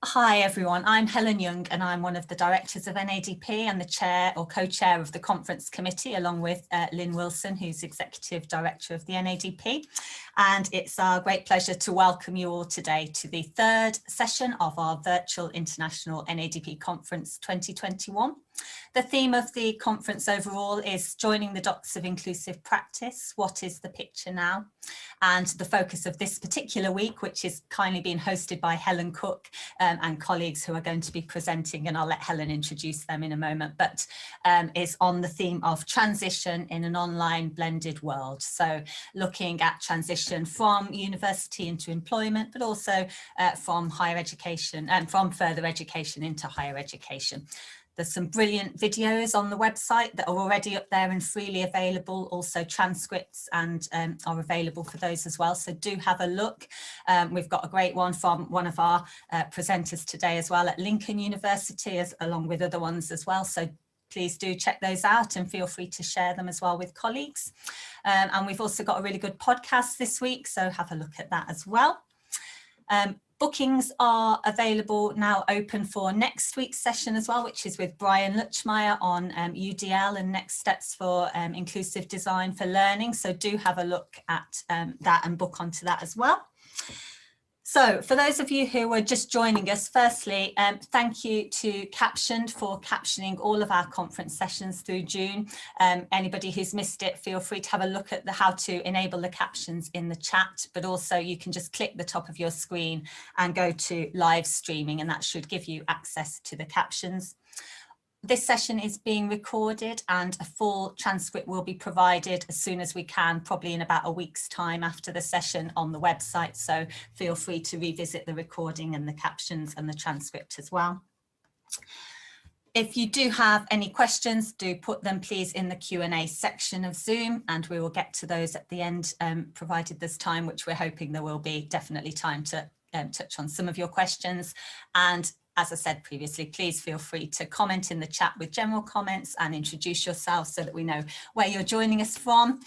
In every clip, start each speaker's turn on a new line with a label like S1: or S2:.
S1: Hi everyone, I'm Helen Young and I'm one of the directors of NADP and the chair or co-chair of the conference committee, along with Lynn Wilson, who's executive director of the NADP. And it's our great pleasure to welcome you all today to the third session of our virtual International NADP Conference 2021. The theme of the conference overall is joining the dots of inclusive practice. What is the picture now? And the focus of this particular week, which is kindly being hosted by Helen Cook and colleagues who are going to be presenting, and I'll let Helen introduce them in a moment, but is on the theme of transition in an online blended world. So looking at transition from university into employment, but also from higher education and from further education into higher education. There's some brilliant videos on the website that are already up there and freely available. Also transcripts and are available for those as well. So do have a look. We've got a great one from one of our presenters today as well at Lincoln University, along with other ones as well. So please do check those out and feel free to share them as well with colleagues. And we've also got a really good podcast this week, so have a look at that as well. Bookings are available now, open for next week's session as well, which is with Brian Lutschmeyer on UDL and next steps for inclusive design for learning. So do have a look at that and book onto that as well. So for those of you who are just joining us, firstly, thank you to Captioned for captioning all of our conference sessions through June. Anybody who's missed it, feel free to have a look at how to enable the captions in the chat, but also you can just click the top of your screen and go to live streaming, and that should give you access to the captions. This session is being recorded and a full transcript will be provided as soon as we can, probably in about a week's time after the session on the website. So feel free to revisit the recording and the captions and the transcript as well. If you do have any questions, do put them please in the Q&A section of Zoom, and we will get to those at the end, provided there's time, which we're hoping there will be definitely time to touch on some of your questions. And as I said previously, please feel free to comment in the chat with general comments and introduce yourself so that we know where you're joining us from.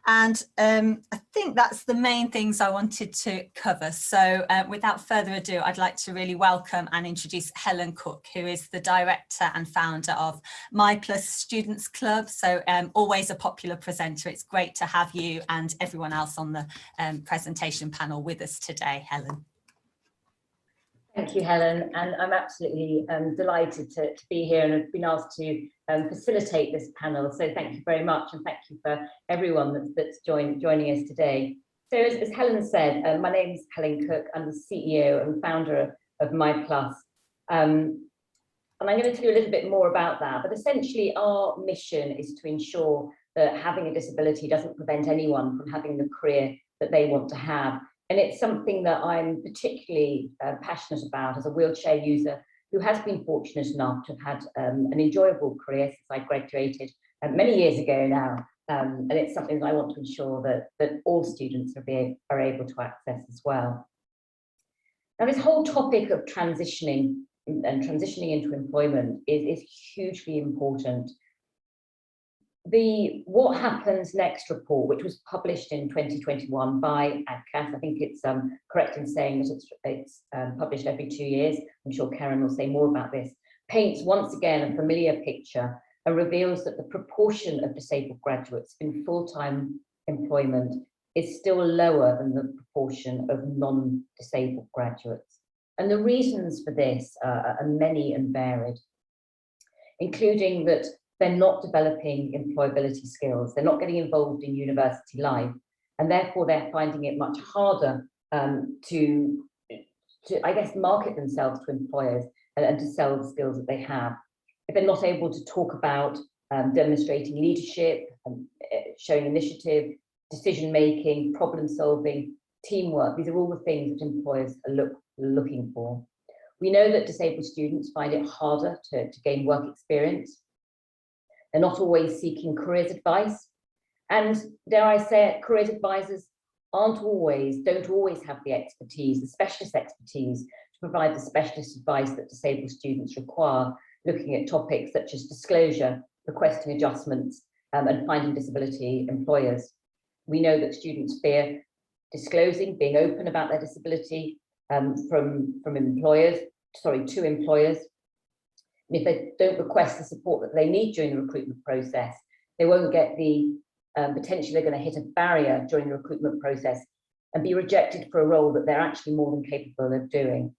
S1: And I think that's the main things I wanted to cover. So without further ado, I'd like to really welcome and introduce Helen Cook, who is the director and founder of My Plus Students Club. So always a popular presenter. It's great to have you and everyone else on the presentation panel with us today, Helen.
S2: Thank you, Helen, and I'm absolutely delighted to be here and have been asked to facilitate this panel. So thank you very much, and thank you for everyone that's joining us today. So as Helen said, my name is Helen Cook. I'm the CEO and founder of My Plus. And I'm going to tell you a little bit more about that. But essentially, our mission is to ensure that having a disability doesn't prevent anyone from having the career that they want to have. And it's something that I'm particularly passionate about as a wheelchair user who has been fortunate enough to have had an enjoyable career since I graduated many years ago now. And it's something that I want to ensure that all students are able to access as well. Now, this whole topic of transitioning and transitioning into employment is hugely important. The What Happens Next report, which was published in 2021 by ADCAS, I think it's correct in saying that it's published every 2 years. I'm sure Karen will say more about this, paints once again a familiar picture and reveals that the proportion of disabled graduates in full-time employment is still lower than the proportion of non-disabled graduates. And the reasons for this are many and varied, including that they're not developing employability skills, they're not getting involved in university life, and therefore they're finding it much harder to I guess, market themselves to employers and to sell the skills that they have. If they're not able to talk about demonstrating leadership, showing initiative, decision-making, problem-solving, teamwork, these are all the things that employers are looking for. We know that disabled students find it harder to gain work experience. They're not always seeking careers advice. And dare I say it, careers advisors don't always have the expertise, the specialist expertise to provide the specialist advice that disabled students require, looking at topics such as disclosure, requesting adjustments, and finding disability employers. We know that students fear disclosing, being open about their disability from employers to employers. And if they don't request the support that they need during the recruitment process, they won't get the, potentially they're going to hit a barrier during the recruitment process and be rejected for a role that they're actually more than capable of doing.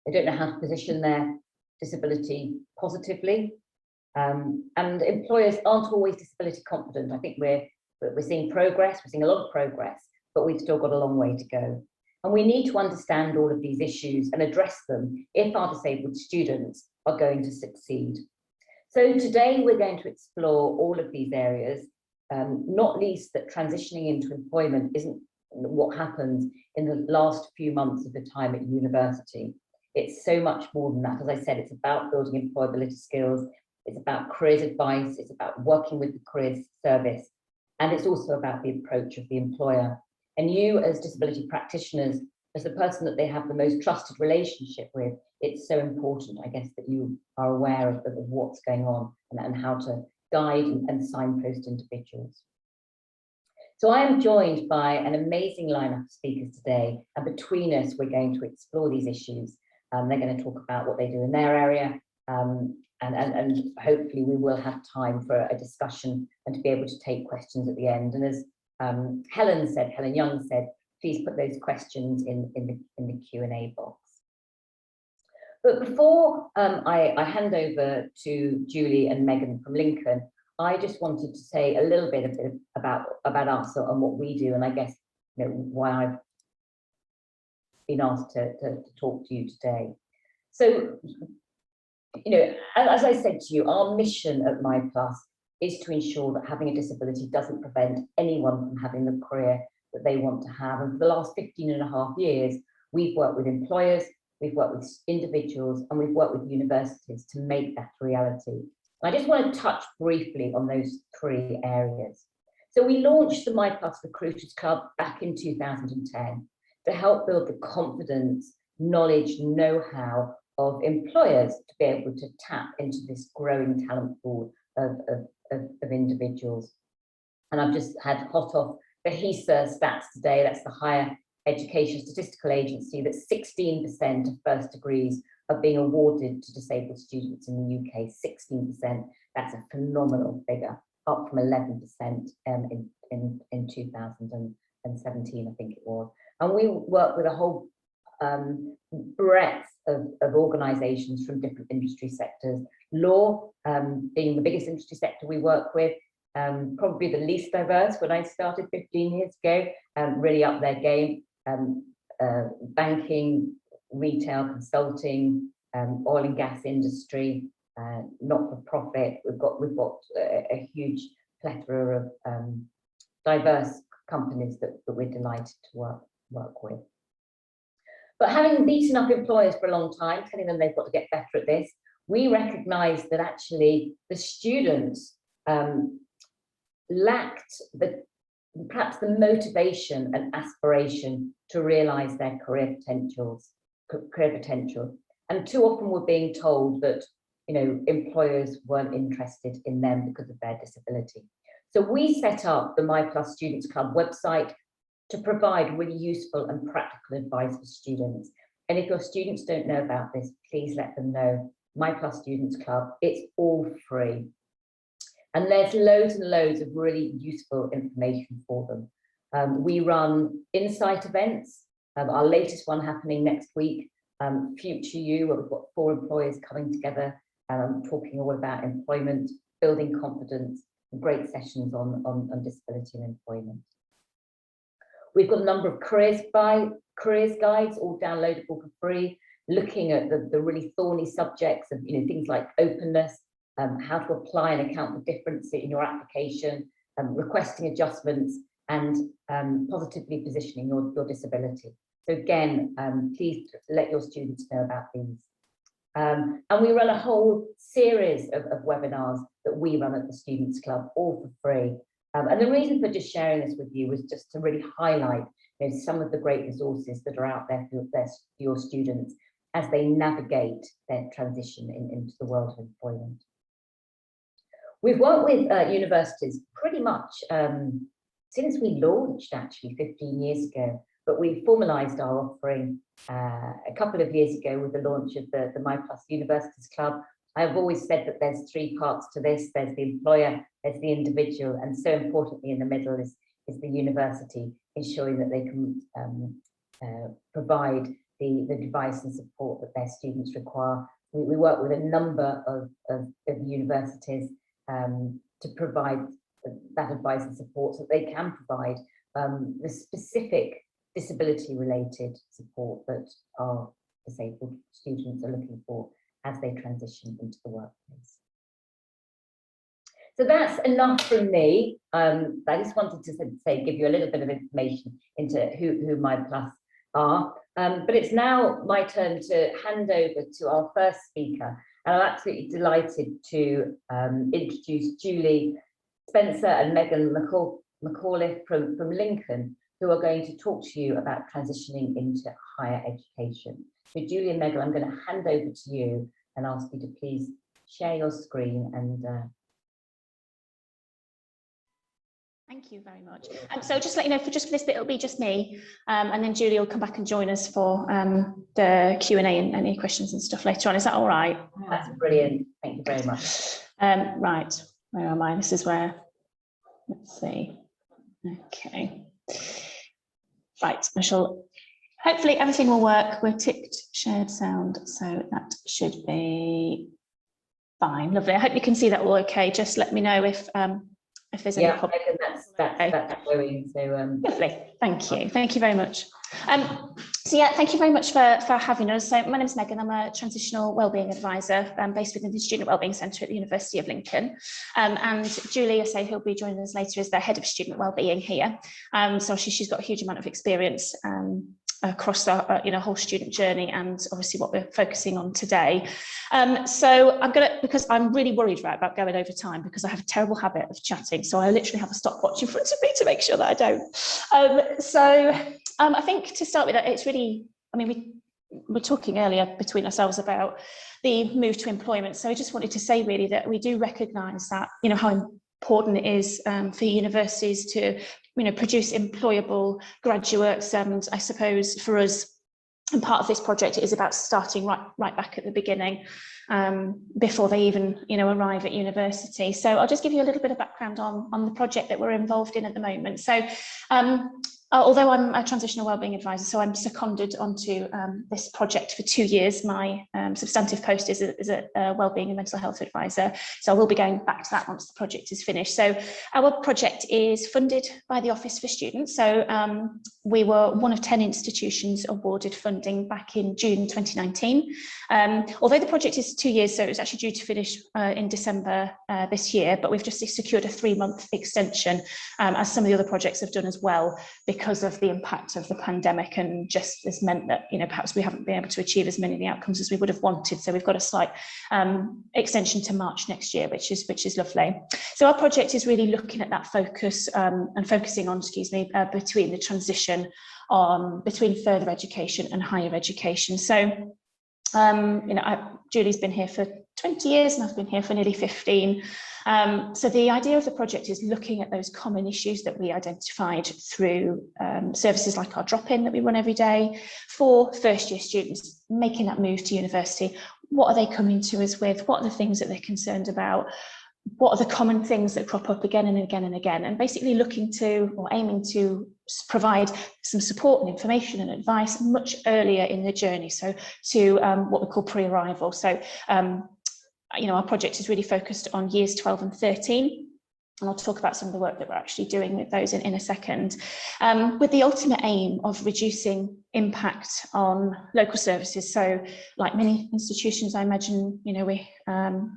S2: They don't know how to position their disability positively. And employers aren't always disability confident. I think we're seeing progress, we're seeing a lot of progress, but we've still got a long way to go. And we need to understand all of these issues and address them if our disabled students are going to succeed. So today we're going to explore all of these areas, not least that transitioning into employment isn't what happens in the last few months of the time at university. It's so much more than that. As I said, it's about building employability skills, it's about careers advice, it's about working with the careers service, and it's also about the approach of the employer. And you as disability practitioners, as the person that they have the most trusted relationship with, it's so important, I guess, that you are aware of what's going on and how to guide and signpost individuals. So I am joined by an amazing lineup of speakers today, and between us, we're going to explore these issues. They're going to talk about what they do in their area, and hopefully we will have time for a discussion and to be able to take questions at the end. And as Helen Young said, please put those questions in the Q&A box. But before I hand over to Julie and Megan from Lincoln, I just wanted to say a little bit about us and what we do, and I guess why I've been asked to talk to you today. So, as I said to you, our mission at MyPlus is to ensure that having a disability doesn't prevent anyone from having the career that they want to have. And for the last 15.5 years, we've worked with employers, we've worked with individuals, and we've worked with universities to make that reality. I just want to touch briefly on those 3 areas. So we launched the MyPlus Recruiters Club back in 2010 to help build the confidence, knowledge, know-how of employers to be able to tap into this growing talent pool of individuals. And I've just had hot off the HESA stats today, that's the Higher Education Statistical Agency, that 16% of first degrees are being awarded to disabled students in the UK, 16%. That's a phenomenal figure, up from 11% in 2017, I think it was. And we work with a whole breadth of organisations from different industry sectors. Law being the biggest industry sector we work with, probably the least diverse when I started 15 years ago, really up their game. Banking, retail, consulting, oil and gas industry, not-for-profit. We've got a huge plethora of diverse companies that we're delighted to work with. But having beaten up employers for a long time, telling them they've got to get better at this, we recognise that actually the students lacked perhaps the motivation and aspiration to realise their career potential. And too often we're being told that employers weren't interested in them because of their disability. So we set up the MyPlus Students Club website to provide really useful and practical advice for students. And if your students don't know about this, please let them know. MyPlus Students Club, it's all free. And there's loads and loads of really useful information for them. We run insight events, our latest one happening next week, Future You, where we've got 4 employers coming together, talking all about employment, building confidence, and great sessions on disability and employment. We've got a number of careers guides, all downloadable for free, looking at the really thorny subjects of things like openness, how to apply and account for difference in your application, requesting adjustments, and positively positioning your disability. So again, please let your students know about these. And we run a whole series of webinars that we run at the Students Club, all for free. And the reason for just sharing this with you was just to really highlight some of the great resources that are out there for your students as they navigate their transition into the world of employment. We've worked with universities pretty much since we launched, actually 15 years ago. but we formalised our offering a couple of years ago with the launch of the My Plus Universities Club. I've always said that there's three parts to this. There's the employer, there's the individual, and so importantly in the middle is the university, ensuring that they can provide the advice and support that their students require. We work with a number of universities to provide that advice and support so that they can provide the specific disability related support that our disabled students are looking for as they transition into the workplace. So that's enough from me. I just wanted to give you a little bit of information into who My Plus are. But it's now my turn to hand over to our first speaker. And I'm absolutely delighted to introduce Julie Spencer and Megan McAuliffe from Lincoln, who are going to talk to you about transitioning into higher education. So Julie and Megan, I'm going to hand over to you and ask you to please share your screen and
S3: Thank you very much. So just to let you know, for this bit, it'll be just me, and then Julie will come back and join us for the Q&A and any questions and stuff later on. Is that all right?
S2: That's brilliant. Thank you very much.
S3: Right, where am I? This is where, let's see. Okay. Right, I shall, hopefully everything will work. We're ticked shared sound, so that should be fine. Lovely. I hope you can see that all okay. Just let me know if there's any problem.
S2: Yeah, that's going. So
S3: lovely. Thank you very much. So yeah, thank you very much for having us. So my name is Megan. I'm a transitional wellbeing advisor based within the Student Wellbeing Centre at the University of Lincoln. And Julie, I say, who'll be joining us later, is the head of student wellbeing here. So she's got a huge amount of experience across the whole student journey, and obviously what we're focusing on today. So I'm because I'm really worried about going over time, because I have a terrible habit of chatting, so I literally have a stopwatch in front of me to make sure that I don't. I think to start with, it's really, I mean, we were talking earlier between ourselves about the move to employment, so I just wanted to say really that we do recognise that, how important it is for universities to produce employable graduates, and I suppose for us, and part of this project, it is about starting right back at the beginning, before they even arrive at university. So I'll just give you a little bit of background on the project that we're involved in at the moment. So although I'm a transitional wellbeing advisor, so I'm seconded onto this project for 2 years. My substantive post is a wellbeing and mental health advisor, so I will be going back to that once the project is finished. So our project is funded by the Office for Students. So we were one of 10 institutions awarded funding back in June 2019. Although the project is 2 years, so it's actually due to finish in December this year, but we've just secured a 3-month extension, as some of the other projects have done as well, because of the impact of the pandemic, and just has meant that perhaps we haven't been able to achieve as many of the outcomes as we would have wanted. So we've got a slight extension to March next year, which is lovely. So our project is really looking at that focus and focusing on, between the transition between further education and higher education. So Julie's been here for 20 years and I've been here for nearly 15. So the idea of the project is looking at those common issues that we identified through services like our drop-in that we run every day for first-year students making that move to university. What are they coming to us with? What are the things that they're concerned about? What are the common things that crop up again and again and again? And basically looking to, or aiming to, provide some support and information and advice much earlier in the journey, so to what we call pre-arrival. So our project is really focused on years 12 and 13, and I'll talk about some of the work that we're actually doing with those in a second, with the ultimate aim of reducing impact on local services. So like many institutions, I imagine, we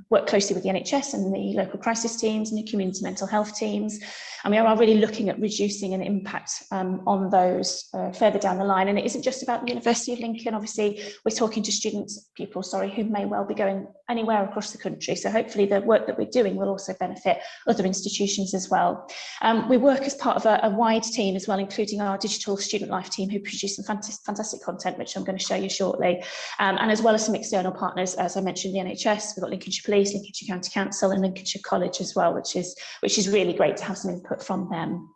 S3: work closely with the NHS and the local crisis teams and the community mental health teams, and we are really looking at reducing an impact on those further down the line. And it isn't just about the University of Lincoln. Obviously, we're talking to people who may well be going anywhere across the country. So hopefully the work that we're doing will also benefit other institutions as well. We work as part of a wide team as well, including our digital student life team, who produce some fantastic content, which I'm going to show you shortly, and as well as some external partners, as I mentioned, the NHS. We've got Lincolnshire Police, Lincolnshire County Council, and Lincolnshire College as well, which is really great to have some input from them.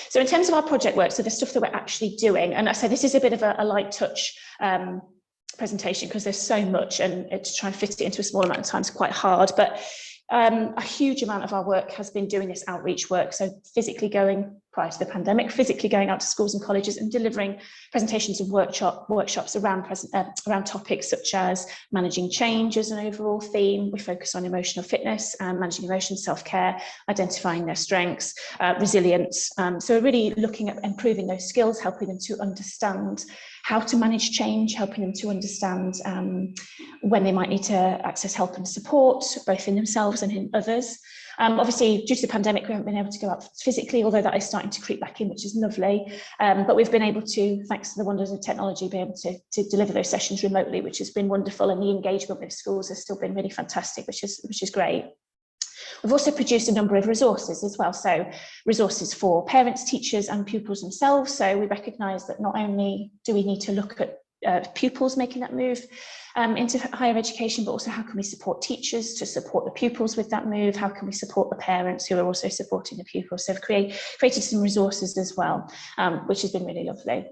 S3: So in terms of our project work, so the stuff that we're actually doing, and I say this is a bit of a light touch presentation because there's so much, and to try and fit it into a small amount of time is quite hard, but a huge amount of our work has been doing this outreach work. So physically going, prior to the pandemic, physically going out to schools and colleges and delivering presentations and workshops around topics such as managing change as an overall theme. We focus on emotional fitness, managing emotions, self-care, identifying their strengths, resilience. So we're really looking at improving those skills, helping them to understand how to manage change, helping them to understand when they might need to access help and support, both in themselves and in others. Obviously, due to the pandemic, we haven't been able to go out physically, although that is starting to creep back in, which is lovely. But we've been able to, thanks to the wonders of technology, be able to deliver those sessions remotely, which has been wonderful. And the engagement with schools has still been really fantastic, which is great. We've also produced a number of resources as well. So resources for parents, teachers and pupils themselves. So we recognise that not only do we need to look at pupils making that move into higher education, but also how can we support teachers to support the pupils with that move? How can we support the parents who are also supporting the pupils? So we've created some resources as well, which has been really lovely.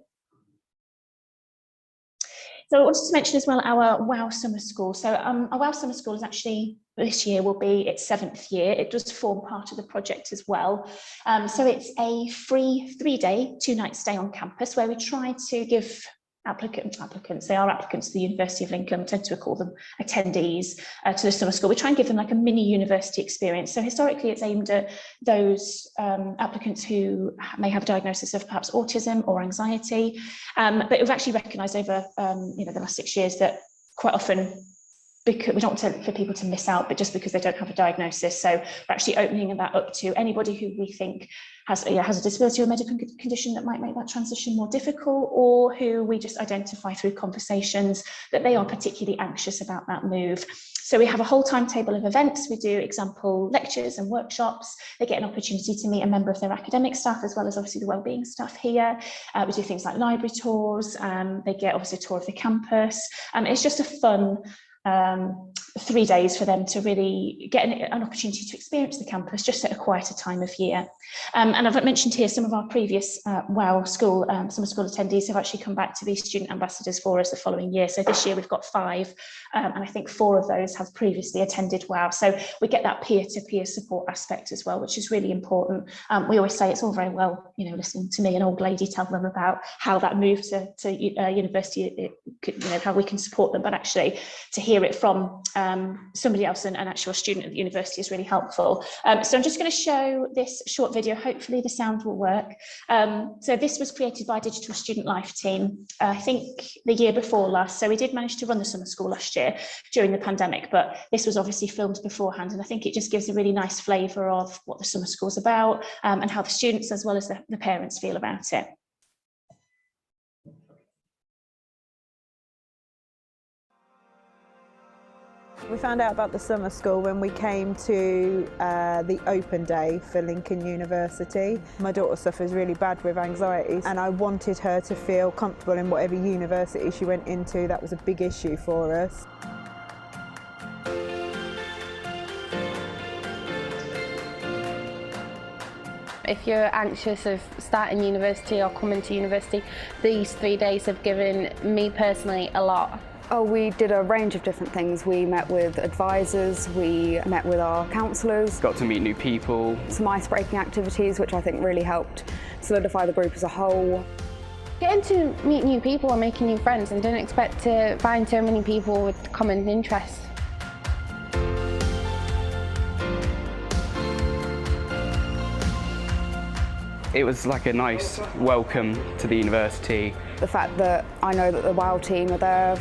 S3: So I wanted to mention as well our WOW Summer School. So our WOW Summer School is actually, this year will be its 7th year. It does form part of the project as well. So it's a free 3-day, 2-night stay on campus where we try to give applicants, they are applicants to the University of Lincoln, we tend to call them attendees to the summer school. We try and give them like a mini university experience. So historically it's aimed at those applicants who may have a diagnosis of perhaps autism or anxiety, but we've actually recognised over the last 6 years that quite often, because we don't want for people to miss out, but just because they don't have a diagnosis. So we're actually opening that up to anybody who we think has a disability or medical condition that might make that transition more difficult, or who we just identify through conversations that they are particularly anxious about that move. So we have a whole timetable of events. We do example lectures and workshops. They get an opportunity to meet a member of their academic staff, as well as obviously the wellbeing staff here. We do things like library tours. They get obviously a tour of the campus. It's just a fun 3 days for them to really get an opportunity to experience the campus just at a quieter time of year. And I've mentioned here some of our previous WOW school, summer school attendees have actually come back to be student ambassadors for us the following year. So this year we've got 5, and I think 4 of those have previously attended WOW. So we get that peer-to-peer support aspect as well, which is really important. We always say it's all very well, listening to me, an old lady, tell them about how that move to university, how we can support them, but actually to hear it from somebody else and actually a student at the university is really helpful. So I'm just going to show this short video. Hopefully the sound will work. So this was created by Digital Student Life team, I think the year before last. So we did manage to run the summer school last year during the pandemic, but this was obviously filmed beforehand. And I think it just gives a really nice flavour of what the summer school's about, and how the students as well as the parents feel about it.
S4: We found out about the summer school when we came to the open day for Lincoln University. My daughter suffers really bad with anxiety, and I wanted her to feel comfortable in whatever university she went into. That was a big issue for us.
S5: If you're anxious of starting university or coming to university, these 3 days have given me personally a lot.
S6: Oh, we did a range of different things. We met with advisors, we met with our counsellors.
S7: Got to meet new people.
S6: Some ice-breaking activities, which I think really helped solidify the group as a whole.
S5: Getting to meet new people and making new friends, and didn't expect to find so many people with common interests.
S7: It was like a nice welcome to the university.
S6: The fact that I know that the WOW team are there,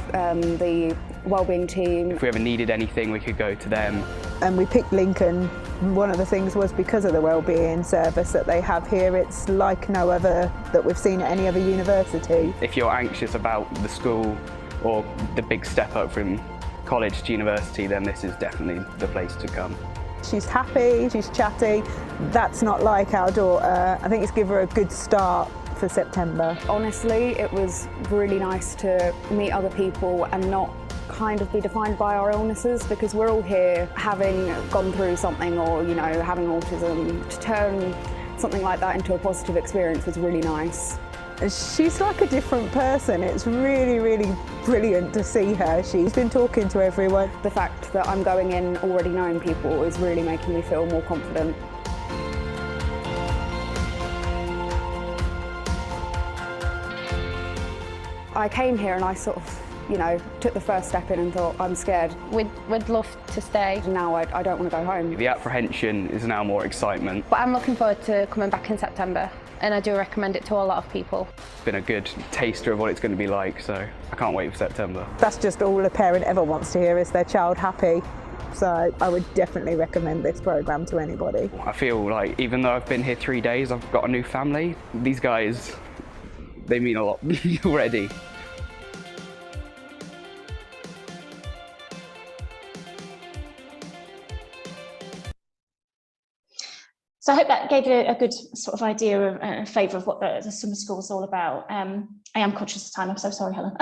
S6: the wellbeing team.
S7: If we ever needed anything, we could go to them.
S4: And we picked Lincoln. One of the things was because of the wellbeing service that they have here. It's like no other that we've seen at any other university.
S7: If you're anxious about the school or the big step up from college to university, then this is definitely the place to come.
S4: She's happy, she's chatty. That's not like our daughter. I think it's given her a good start for September.
S6: Honestly, it was really nice to meet other people and not kind of be defined by our illnesses, because we're all here having gone through something or, having autism. To turn something like that into a positive experience was really nice.
S4: She's like a different person. It's really, really brilliant to see her. She's been talking to everyone.
S6: The fact that I'm going in already knowing people is really making me feel more confident. I came here and I sort of, you know, took the first step in and thought, I'm scared.
S5: We'd love to stay.
S6: Now I don't want to go home.
S7: The apprehension is now more excitement.
S5: But I'm looking forward to coming back in September, and I do recommend it to a lot of people.
S7: It's been a good taster of what it's going to be like, so I can't wait for September.
S4: That's just all a parent ever wants to hear, is their child happy. So I would definitely recommend this programme to anybody.
S7: I feel like even though I've been here 3 days, I've got a new family. These guys, they mean a lot already.
S3: So I hope that gave you a good sort of idea of a flavour of what the summer school is all about. I am conscious of time, I'm so sorry, Helen.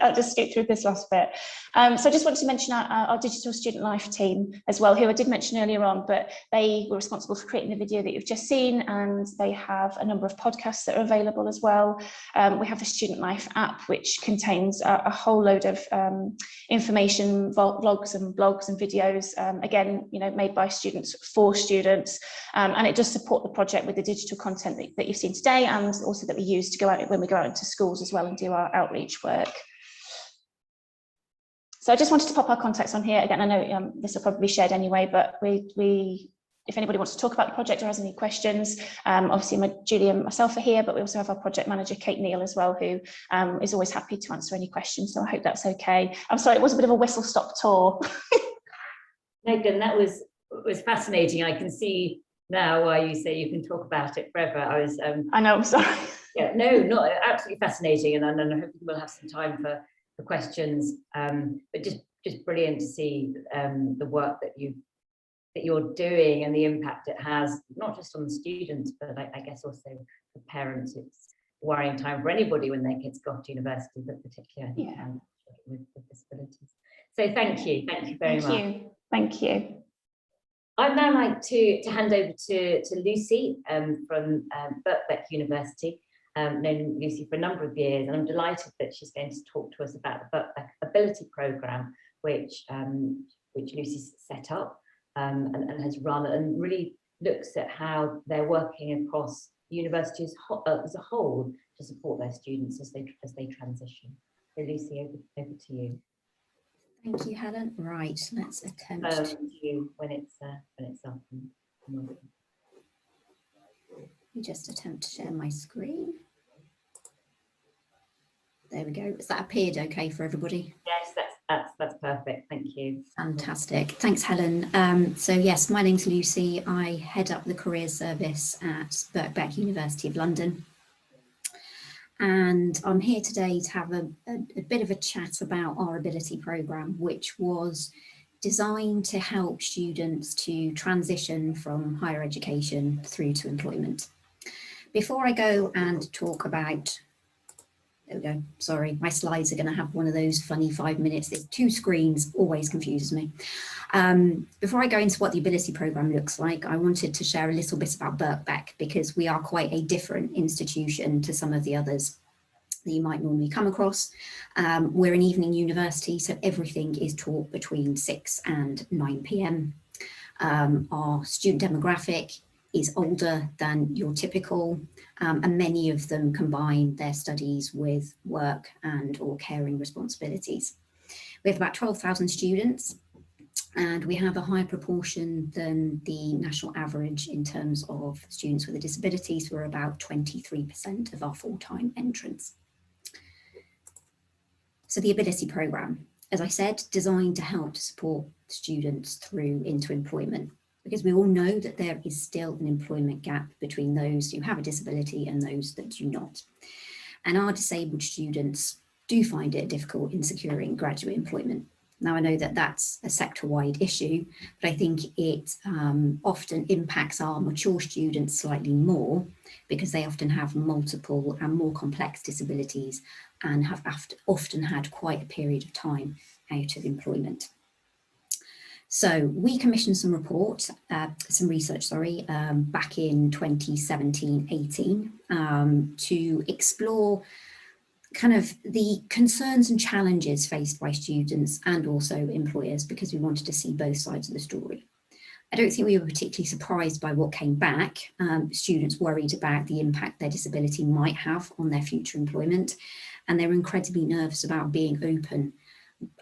S3: I'll just skip through this last bit. So I just wanted to mention our digital student life team as well, who I did mention earlier on, but they were responsible for creating the video that you've just seen, and they have a number of podcasts that are available as well. We have the Student Life app, which contains a whole load of information, vlogs and blogs and videos, again, you know, made by students for students. And it does support the project with the digital content that you've seen today, and also that we use to go out when we go out into schools as well and do our outreach work. So I just wanted to pop our contacts on here. Again, I know this will probably be shared anyway, but if anybody wants to talk about the project or has any questions, obviously Julie and myself are here, but we also have our project manager, Kate Neal, as well, who is always happy to answer any questions. So I hope that's okay. I'm sorry, it was a bit of a whistle-stop tour.
S2: Megan, that was fascinating. I can see now why you say you can talk about it forever.
S3: I know, I'm sorry.
S2: Yeah, no, not absolutely fascinating, and I hope we'll have some time for questions. But just brilliant to see the work that you're doing and the impact it has, not just on the students, but I guess also for parents. It's a worrying time for anybody when their kids go to university, but particularly with disabilities. So thank you very much.
S3: Thank you.
S2: I'd now like to hand over to Lucy from Birkbeck University. Known Lucy for a number of years, and I'm delighted that she's going to talk to us about the Birkbeck Ability Programme, which Lucy's set up and has run, and really looks at how they're working across universities as a whole to support their students as they transition. So Lucy, over to you.
S8: Thank you, Helen. Right, let's attempt
S2: to you when it's up.
S8: Let me just attempt to share my screen. There we go. Has that appeared okay for everybody?
S2: Yes, that's perfect. Thank you.
S8: Fantastic. Thanks, Helen. So yes, my name's Lucy. I head up the Careers Service at Birkbeck University of London. And I'm here today to have a bit of a chat about our ability programme, which was designed to help students to transition from higher education through to employment. Before I go and talk about, there we go, sorry, my slides are going to have one of those funny 5 minutes. There's 2 screens, always confuses me. Before I go into what the ability programme looks like, I wanted to share a little bit about Birkbeck, because we are quite a different institution to some of the others that you might normally come across. We're an evening university, so everything is taught between 6 and 9 p.m. Our student demographic is older than your typical, and many of them combine their studies with work and or caring responsibilities. We have about 12,000 students, and we have a higher proportion than the national average in terms of students with a disability, so we're about 23% of our full-time entrants. So the ability programme, as I said, designed to help to support students through into employment, because we all know that there is still an employment gap between those who have a disability and those that do not. And our disabled students do find it difficult in securing graduate employment. Now, I know that that's a sector-wide issue, but I think it often impacts our mature students slightly more, because they often have multiple and more complex disabilities and have often had quite a period of time out of employment. So we commissioned some research, back in 2017-18 to explore kind of the concerns and challenges faced by students and also employers, because we wanted to see both sides of the story. I don't think we were particularly surprised by what came back. Students worried about the impact their disability might have on their future employment, and they were incredibly nervous about being open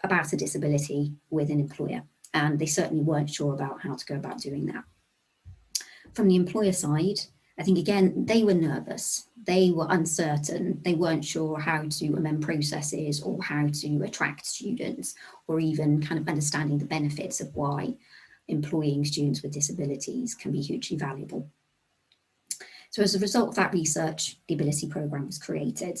S8: about a disability with an employer, and they certainly weren't sure about how to go about doing that. From the employer side, I think again, they were nervous, they were uncertain, they weren't sure how to amend processes or how to attract students, or even kind of understanding the benefits of why employing students with disabilities can be hugely valuable. So as a result of that research, the Ability Programme was created.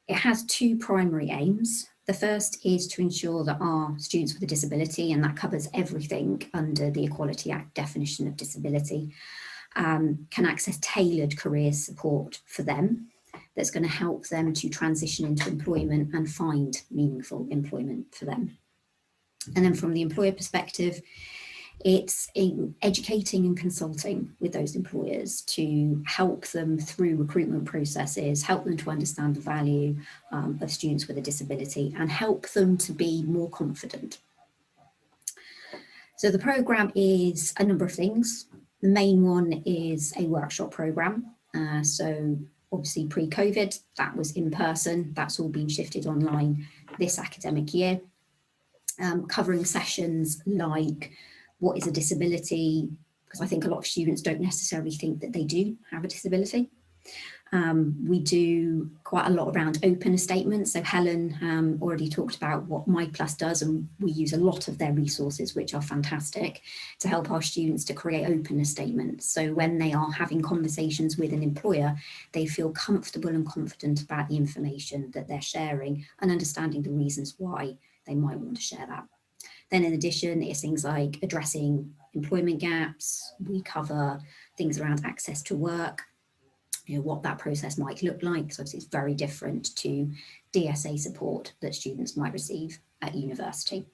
S8: It has two primary aims. The first is to ensure that our students with a disability, and that covers everything under the Equality Act definition of disability, can access tailored career support for them that's going to help them to transition into employment and find meaningful employment for them. And then from the employer perspective, it's educating and consulting with those employers to help them through recruitment processes, help them to understand the value of students with a disability, and help them to be more confident. So the programme is a number of things. The main one is a workshop programme. So obviously pre-COVID, that was in person. That's all been shifted online this academic year, covering sessions like what is a disability, because I think a lot of students don't necessarily think that they do have a disability. We do quite a lot around opener statements. So Helen already talked about what MyPlus does, and we use a lot of their resources, which are fantastic, to help our students to create opener statements. So when they are having conversations with an employer, they feel comfortable and confident about the information that they're sharing and understanding the reasons why they might want to share that. Then in addition, it's things like addressing employment gaps. We cover things around access to work, what that process might look like. So obviously it's very different to DSA support that students might receive at university.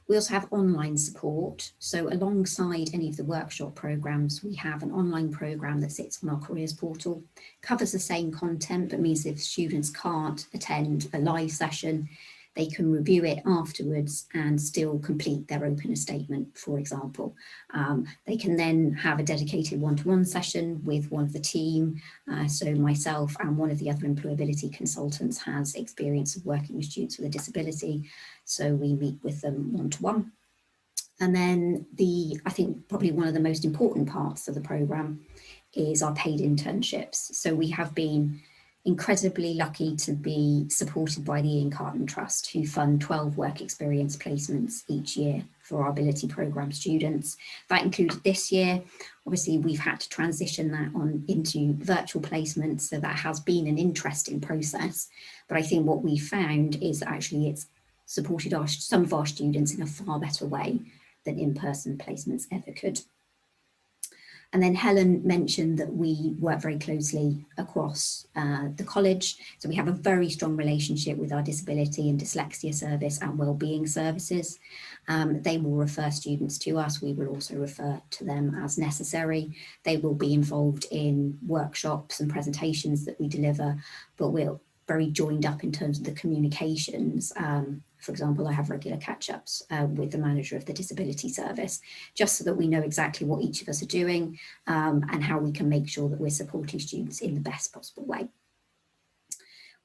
S8: We also have online support. So alongside any of the workshop programs, we have an online program that sits on our careers portal, covers the same content, but means if students can't attend a live session, they can review it afterwards and still complete their opener statement, for example. They can then have a dedicated one-to-one session with one of the team. So myself and one of the other employability consultants has experience of working with students with a disability. So we meet with them one-to-one. And then I think probably one of the most important parts of the programme is our paid internships. So we have been incredibly lucky to be supported by the Ian Carton Trust, who fund 12 work experience placements each year for our Ability Programme students. That included this year. Obviously, we've had to transition that on into virtual placements, so that has been an interesting process. But I think what we found is that actually it's supported some of our students in a far better way than in-person placements ever could. And then Helen mentioned that we work very closely across the college. So we have a very strong relationship with our disability and dyslexia service and wellbeing services. They will refer students to us. We will also refer to them as necessary. They will be involved in workshops and presentations that we deliver, but we're very joined up in terms of the communications. For example, I have regular catch-ups with the manager of the disability service, just so that we know exactly what each of us are doing and how we can make sure that we're supporting students in the best possible way.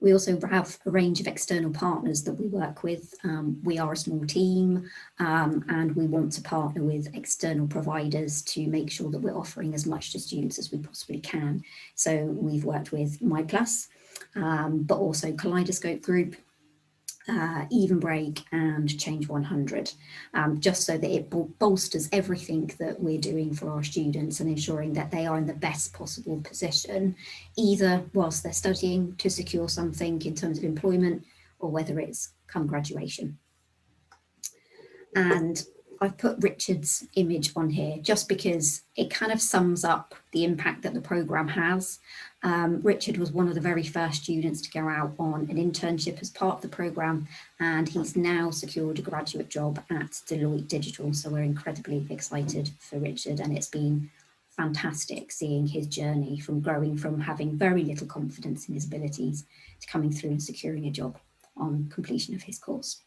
S8: We also have a range of external partners that we work with. We are a small team and we want to partner with external providers to make sure that we're offering as much to students as we possibly can. So we've worked with MyPlus, but also Kaleidoscope Group, Even Break and Change 100, just so that it bolsters everything that we're doing for our students and ensuring that they are in the best possible position, either whilst they're studying to secure something in terms of employment, or whether it's come graduation. And I've put Richard's image on here just because it kind of sums up the impact that the programme has. Richard was one of the very first students to go out on an internship as part of the programme, and he's now secured a graduate job at Deloitte Digital. So we're incredibly excited for Richard, and it's been fantastic seeing his journey from growing from having very little confidence in his abilities to coming through and securing a job on completion of his course.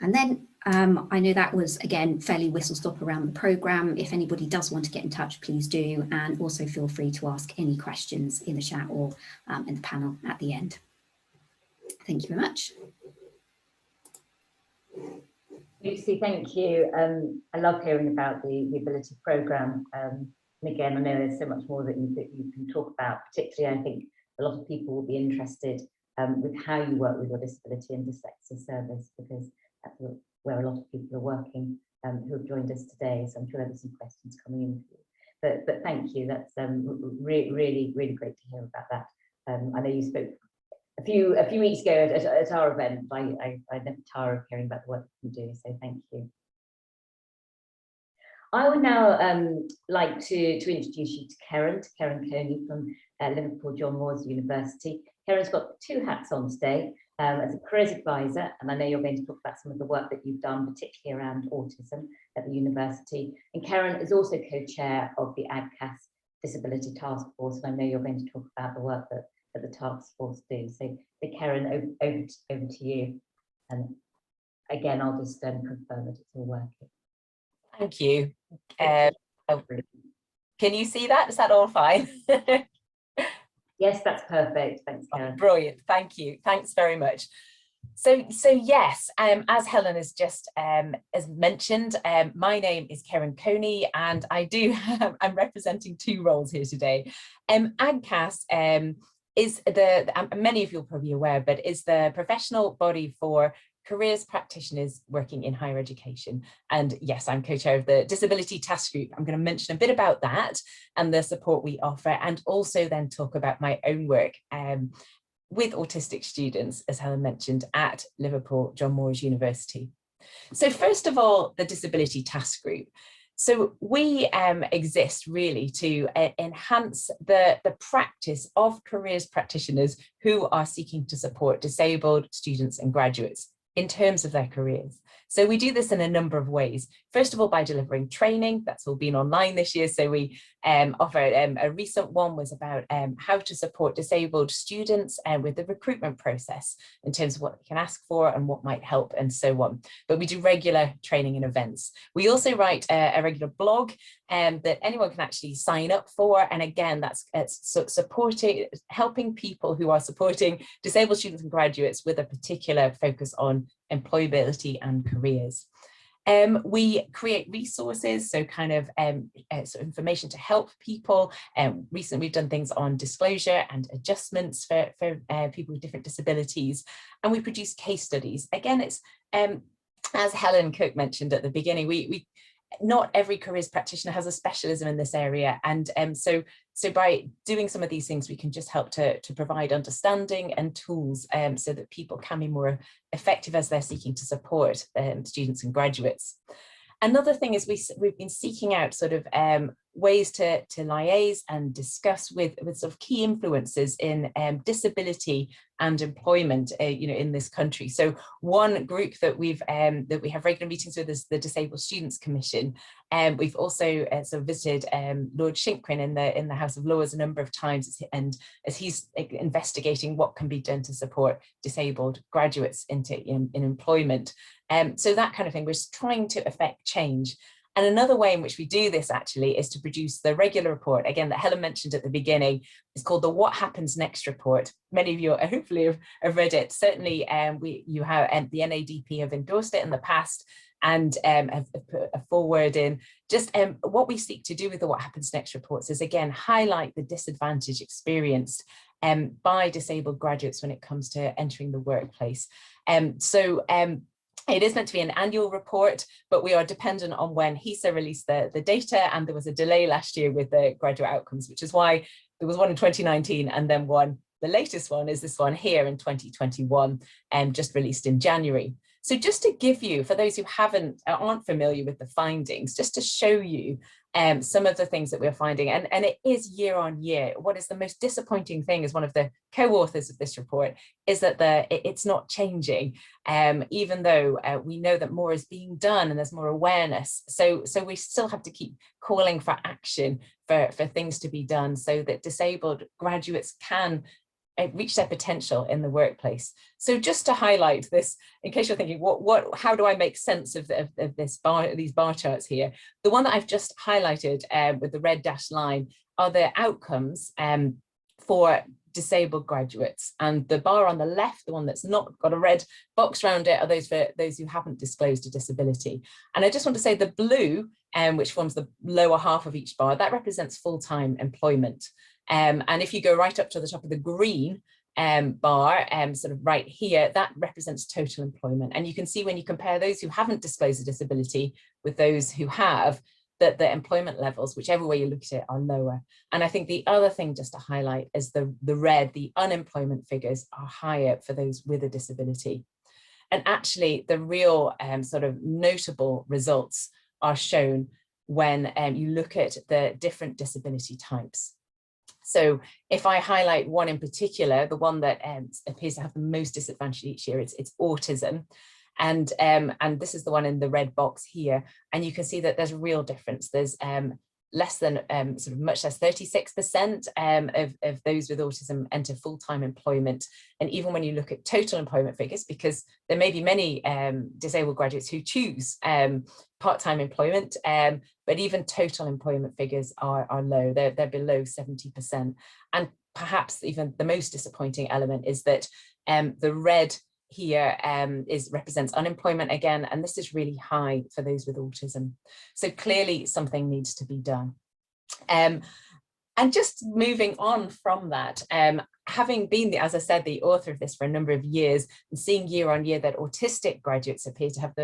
S8: And then I know that was, again, fairly whistle-stop around the programme. If anybody does want to get in touch, please do. And also feel free to ask any questions in the chat or in the panel at the end. Thank you very much.
S2: Lucy, thank you. I love hearing about the ability programme. And again, I know there's so much more that you can talk about. Particularly, I think a lot of people will be interested with how you work with your disability and dyslexia service, because that's where a lot of people are working who have joined us today. So I'm sure there'll be some questions coming in for you. But thank you. That's really great to hear about that. I know you spoke a few weeks ago at our event. I never tire of hearing about the work you do. So thank you. I would now like to introduce you to Karen Coney from Liverpool John Moores University. Karen's got two hats on today as a careers advisor, and I know you're going to talk about some of the work that you've done, particularly around autism at the university. And Karen is also co-chair of the ADCAS Disability Task Force, and I know you're going to talk about the work that the task force do. So Karen, over to you. And again, I'll just confirm that it's all working.
S9: Thank you. Can you see that? Is that all fine?
S2: Yes, that's perfect. Thanks, Karen.
S9: Oh, brilliant. Thank you. Thanks very much. So yes, as Helen has just as mentioned, my name is Karen Coney, and I'm representing two roles here today. ADCAS is many of you are probably aware, but is the professional body for careers practitioners working in higher education. And yes, I'm co-chair of the Disability Task Group. I'm going to mention a bit about that and the support we offer, and also then talk about my own work with autistic students, as Helen mentioned, at Liverpool John Moores University. So first of all, the Disability Task Group. So we exist really to enhance the practice of careers practitioners who are seeking to support disabled students and graduates in terms of their careers. So we do this in a number of ways. First of all, by delivering training. That's all been online this year. So we offer a recent one was about how to support disabled students with the recruitment process in terms of what they can ask for and what might help and so on. But we do regular training and events. We also write a regular blog that anyone can actually sign up for. And again, that's helping people who are supporting disabled students and graduates with a particular focus on employability and careers. We create resources, so kind of sort of information to help people. Recently, we've done things on disclosure and adjustments for people with different disabilities, and we produce case studies. Again, it's as Helen Cook mentioned at the beginning, we not every careers practitioner has a specialism in this area, and so by doing some of these things, we can just help to provide understanding and tools so that people can be more effective as they're seeking to support students and graduates. Another thing is we've been seeking out sort of ways to liaise and discuss with sort of key influences in disability and employment, in this country. So one group that we have regular meetings with is the Disabled Students Commission. We've also sort of visited Lord Shinkrin in the House of Lords a number of times, and as he's investigating what can be done to support disabled graduates in employment. So that kind of thing, we're trying to affect change. And another way in which we do this actually is to produce the regular report, again, that Helen mentioned at the beginning. It's called the What Happens Next report. Many of you hopefully have read it. Certainly you have the NADP have endorsed it in the past and have put a forward in. Just what we seek to do with the What Happens Next reports is, again, highlight the disadvantage experienced by disabled graduates when it comes to entering the workplace. It is meant to be an annual report, but we are dependent on when HESA released the data, and there was a delay last year with the graduate outcomes, which is why there was one in 2019 and then the latest one is this one here in 2021, just released in January. So just to give you, for those who aren't familiar with the findings, just to show you some of the things that we're finding, and it is year on year. What is the most disappointing thing, as one of the co-authors of this report, is that it's not changing, even though we know that more is being done and there's more awareness. So we still have to keep calling for action, for things to be done, so that disabled graduates can reach their potential in the workplace. So just to highlight this, in case you're thinking, how do I make sense of these bar charts here? The one that I've just highlighted with the red dashed line are the outcomes for disabled graduates, and the bar on the left, the one that's not got a red box around it, are those for those who haven't disclosed a disability. And I just want to say the blue, which forms the lower half of each bar, that represents full-time employment. And if you go right up to the top of the green bar, sort of right here, that represents total employment. And you can see when you compare those who haven't disclosed a disability with those who have, that the employment levels, whichever way you look at it, are lower. And I think the other thing just to highlight is the red, the unemployment figures are higher for those with a disability. And actually the real sort of notable results are shown when you look at the different disability types. So if I highlight one in particular, the one that appears to have the most disadvantage each year, it's autism. And this is the one in the red box here. And you can see that there's a real difference. There's less than, sort of much less, 36% of those with autism enter full-time employment. And even when you look at total employment figures, because there may be many disabled graduates who choose part-time employment, but even total employment figures are low. They're below 70%. And perhaps even the most disappointing element is that the red here represents unemployment again, and this is really high for those with autism. So clearly something needs to be done. And just moving on from that, having been, as I said, the author of this for a number of years, and seeing year on year that autistic graduates appear to have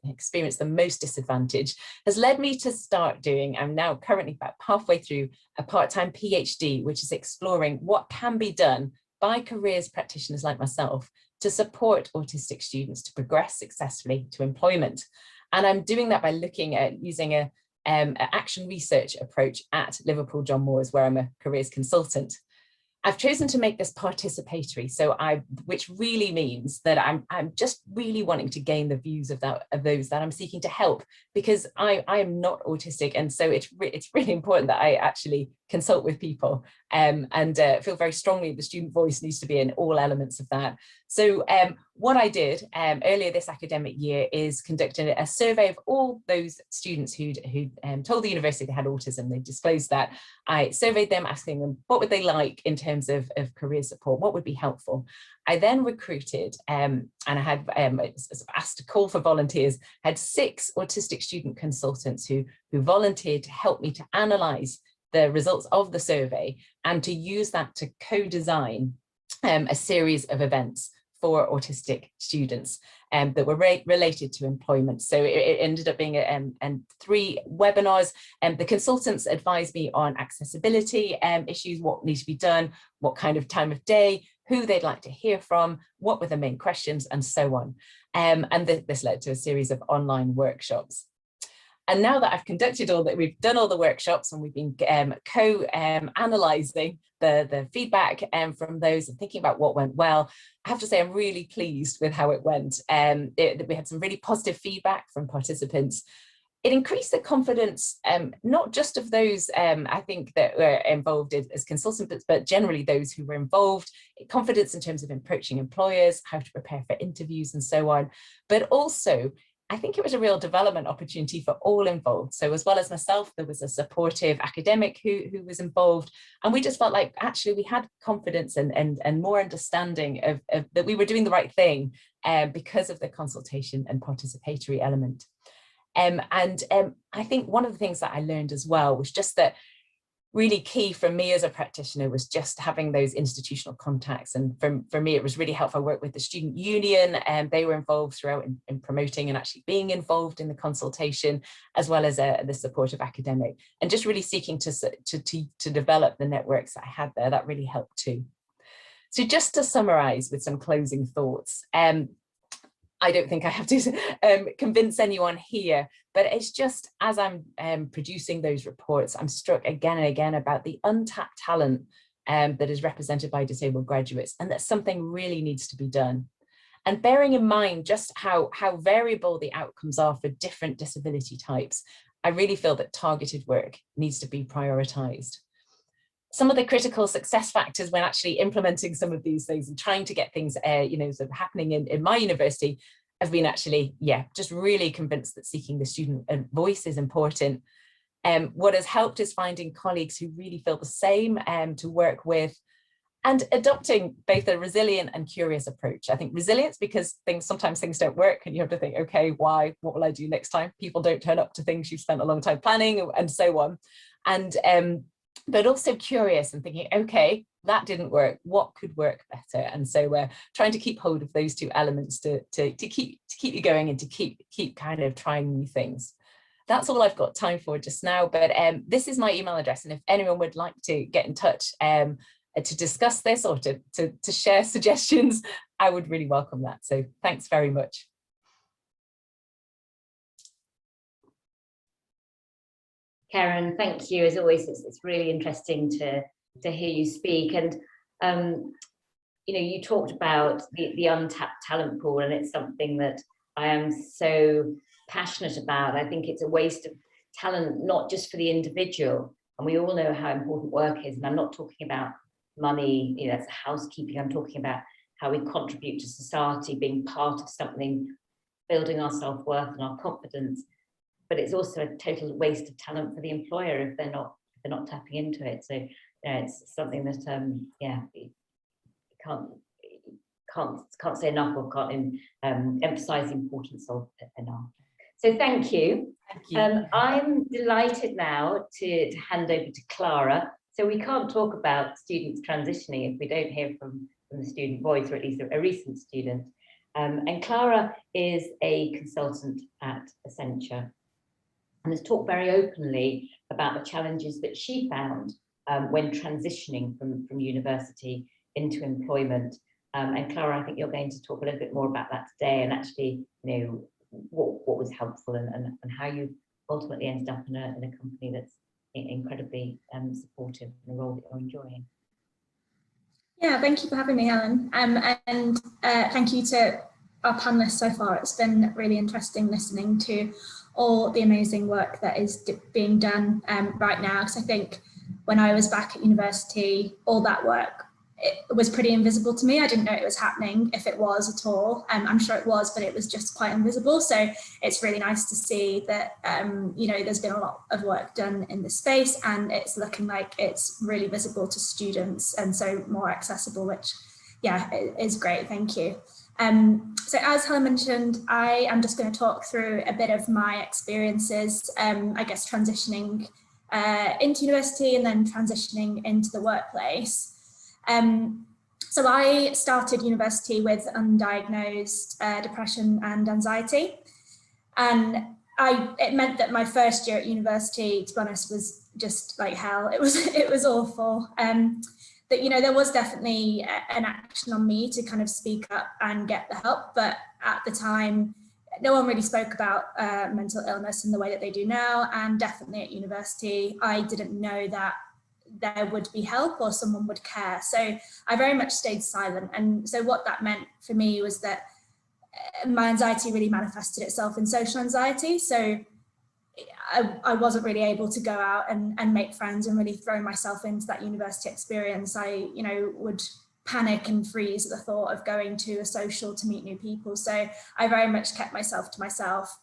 S9: experience the most disadvantage, has led me to start doing, I'm now currently about halfway through a part-time PhD, which is exploring what can be done by careers practitioners like myself to support autistic students to progress successfully to employment. And I'm doing that by looking at using an action research approach at Liverpool John Moores, where I'm a careers consultant. I've chosen to make this participatory, which really means that I'm just really wanting to gain the views of those that I'm seeking to help, because I am not autistic, and so it's really important that I actually consult with people and feel very strongly the student voice needs to be in all elements of that. So what I did earlier this academic year is conducting a survey of all those students who'd told the university they had autism. They disclosed that. I surveyed them, asking them what would they like in terms of career support, what would be helpful. I then recruited, and I had asked to call for volunteers, had 6 autistic student consultants who volunteered to help me to analyse the results of the survey and to use that to co-design a series of events for autistic students that were related to employment. So it ended up being 3 webinars. The consultants advised me on accessibility issues, what needs to be done, what kind of time of day, who they'd like to hear from, what were the main questions, and so on. And this led to a series of online workshops. And now that I've conducted we've done all the workshops, and we've been co-analysing the feedback from those and thinking about what went well, I have to say I'm really pleased with how it went. We had some really positive feedback from participants. It increased the confidence, not just of those I think that were involved as consultants, but generally those who were involved, confidence in terms of approaching employers, how to prepare for interviews and so on, but also I think it was a real development opportunity for all involved. So as well as myself, there was a supportive academic who was involved, and we just felt like actually we had confidence and more understanding of that we were doing the right thing because of the consultation and participatory element. I think one of the things that I learned as well was just that really key for me as a practitioner was just having those institutional contacts. And for me, it was really helpful. I worked with the student union, and they were involved throughout in promoting and actually being involved in the consultation, as well as the supportive academic, and just really seeking to develop the networks that I had there. That really helped too. So just to summarize with some closing thoughts, I don't think I have to convince anyone here, but it's just as I'm producing those reports, I'm struck again and again about the untapped talent that is represented by disabled graduates, and that something really needs to be done. And bearing in mind just how variable the outcomes are for different disability types, I really feel that targeted work needs to be prioritised. Some of the critical success factors when actually implementing some of these things and trying to get things sort of happening in my university have been actually, just really convinced that seeking the student voice is important. What has helped is finding colleagues who really feel the same to work with, and adopting both a resilient and curious approach. I think resilience because sometimes things don't work and you have to think, okay, why? What will I do next time? People don't turn up to things you've spent a long time planning and so on. And but also curious and thinking, okay, that didn't work. What could work better? And so we're trying to keep hold of those two elements to keep you going and to keep kind of trying new things. That's all I've got time for just now. But this is my email address, and if anyone would like to get in touch to discuss this or to share suggestions, I would really welcome that. So thanks very much.
S2: Karen, thank you. As always, it's really interesting to hear you speak. And you talked about the untapped talent pool, and it's something that I am so passionate about. I think it's a waste of talent, not just for the individual, and we all know how important work is. And I'm not talking about money, that's housekeeping. I'm talking about how we contribute to society, being part of something, building our self-worth and our confidence. But it's also a total waste of talent for the employer if they're not tapping into it. So it's something that we can't say enough, or can't emphasize the importance of enough. So thank you.
S9: Thank you.
S2: I'm delighted now to hand over to Clara. So we can't talk about students transitioning if we don't hear from the student voice, or at least a recent student. And Clara is a consultant at Accenture and has talked very openly about the challenges that she found when transitioning from university into employment. And Clara, I think you're going to talk a little bit more about that today, and actually, what was helpful and how you ultimately ended up in a company that's incredibly supportive in the role that you're enjoying.
S10: Yeah, thank you for having me, Helen. And thank you to our panelists so far. It's been really interesting listening to all the amazing work that is being done right now, because I think when I was back at university, all that work, it was pretty invisible to me. I didn't know it was happening, if it was at all. I'm sure it was, but it was just quite invisible. So it's really nice to see that, there's been a lot of work done in this space, and it's looking like it's really visible to students, and so more accessible, which, is great. Thank you. So as Helen mentioned, I am just going to talk through a bit of my experiences, I guess, transitioning into university and then transitioning into the workplace. So I started university with undiagnosed depression and anxiety, and it meant that my first year at university, to be honest, was just like hell. It was awful. That there was definitely an action on me to kind of speak up and get the help, but at the time, no one really spoke about mental illness in the way that they do now, and definitely at university, I didn't know that there would be help or someone would care. So I very much stayed silent. And so what that meant for me was that my anxiety really manifested itself in social anxiety. So I wasn't really able to go out and make friends and really throw myself into that university experience. I, would panic and freeze at the thought of going to a social to meet new people. So I very much kept myself to myself.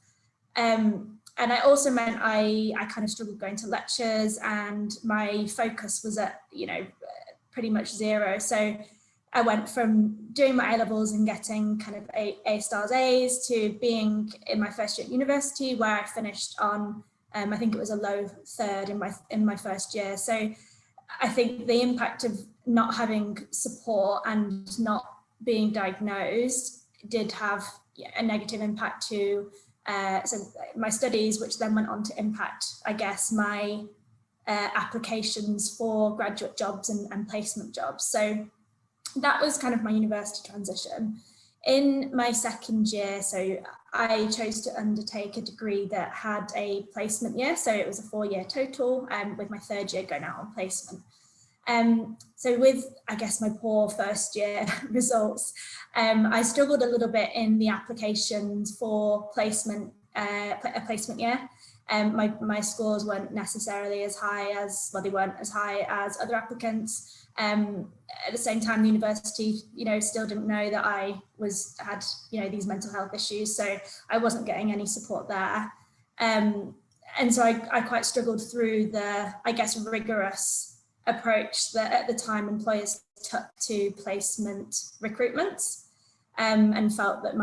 S10: And it also meant I kind of struggled going to lectures, and my focus was at, pretty much zero. So I went from doing my A-levels and getting kind of A stars A's to being in my first year at university, where I finished on, I think it was a low third in my first year. So I think the impact of not having support and not being diagnosed did have a negative impact to so my studies, which then went on to impact, I guess, my applications for graduate jobs and placement jobs. So that was kind of my university transition. In my second year, so I chose to undertake a degree that had a placement year, so it was a 4-year total, with my third year going out on placement. So with, I guess, my poor first year results, I struggled a little bit in the applications for placement, a placement year. My scores weren't necessarily as high as, well, they weren't as high as other applicants. At the same time, the university, still didn't know that I had, these mental health issues, so I wasn't getting any support there. And so I quite struggled through the, I guess, rigorous approach that at the time employers took to placement recruitments, and felt that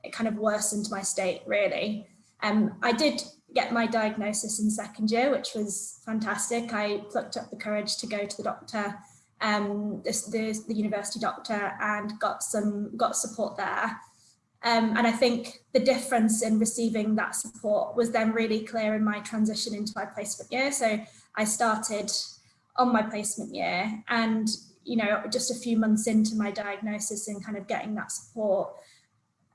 S10: it kind of worsened my state, really. I did get my diagnosis in second year, which was fantastic. I plucked up the courage to go to the doctor, the university doctor, and got support there. And I think the difference in receiving that support was then really clear in my transition into my placement year. So I started on my placement year, and just a few months into my diagnosis and kind of getting that support,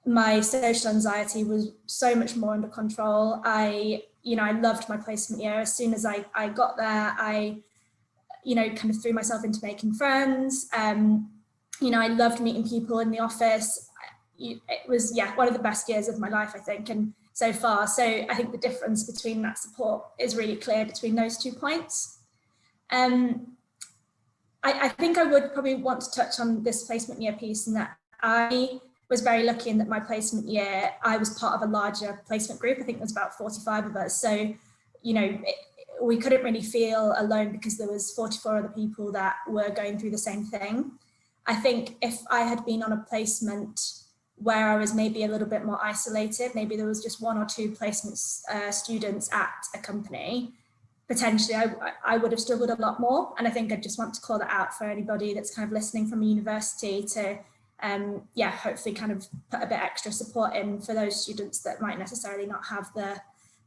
S10: my social anxiety was so much more under control. I loved my placement year. As soon as I got there, I kind of threw myself into making friends. I loved meeting people in the office. It was, one of the best years of my life, I think, and so far. So I think the difference between that support is really clear between those 2 points. I think I would probably want to touch on this placement year piece, and that I was very lucky in that my placement year, I was part of a larger placement group. I think there was about 45 of us. So, we couldn't really feel alone because there was 44 other people that were going through the same thing. I think if I had been on a placement where I was maybe a little bit more isolated, maybe there was just 1 or 2 placement students at a company, potentially I would have struggled a lot more. And I think I just want to call that out for anybody that's kind of listening from a university to, hopefully kind of put a bit extra support in for those students that might necessarily not have the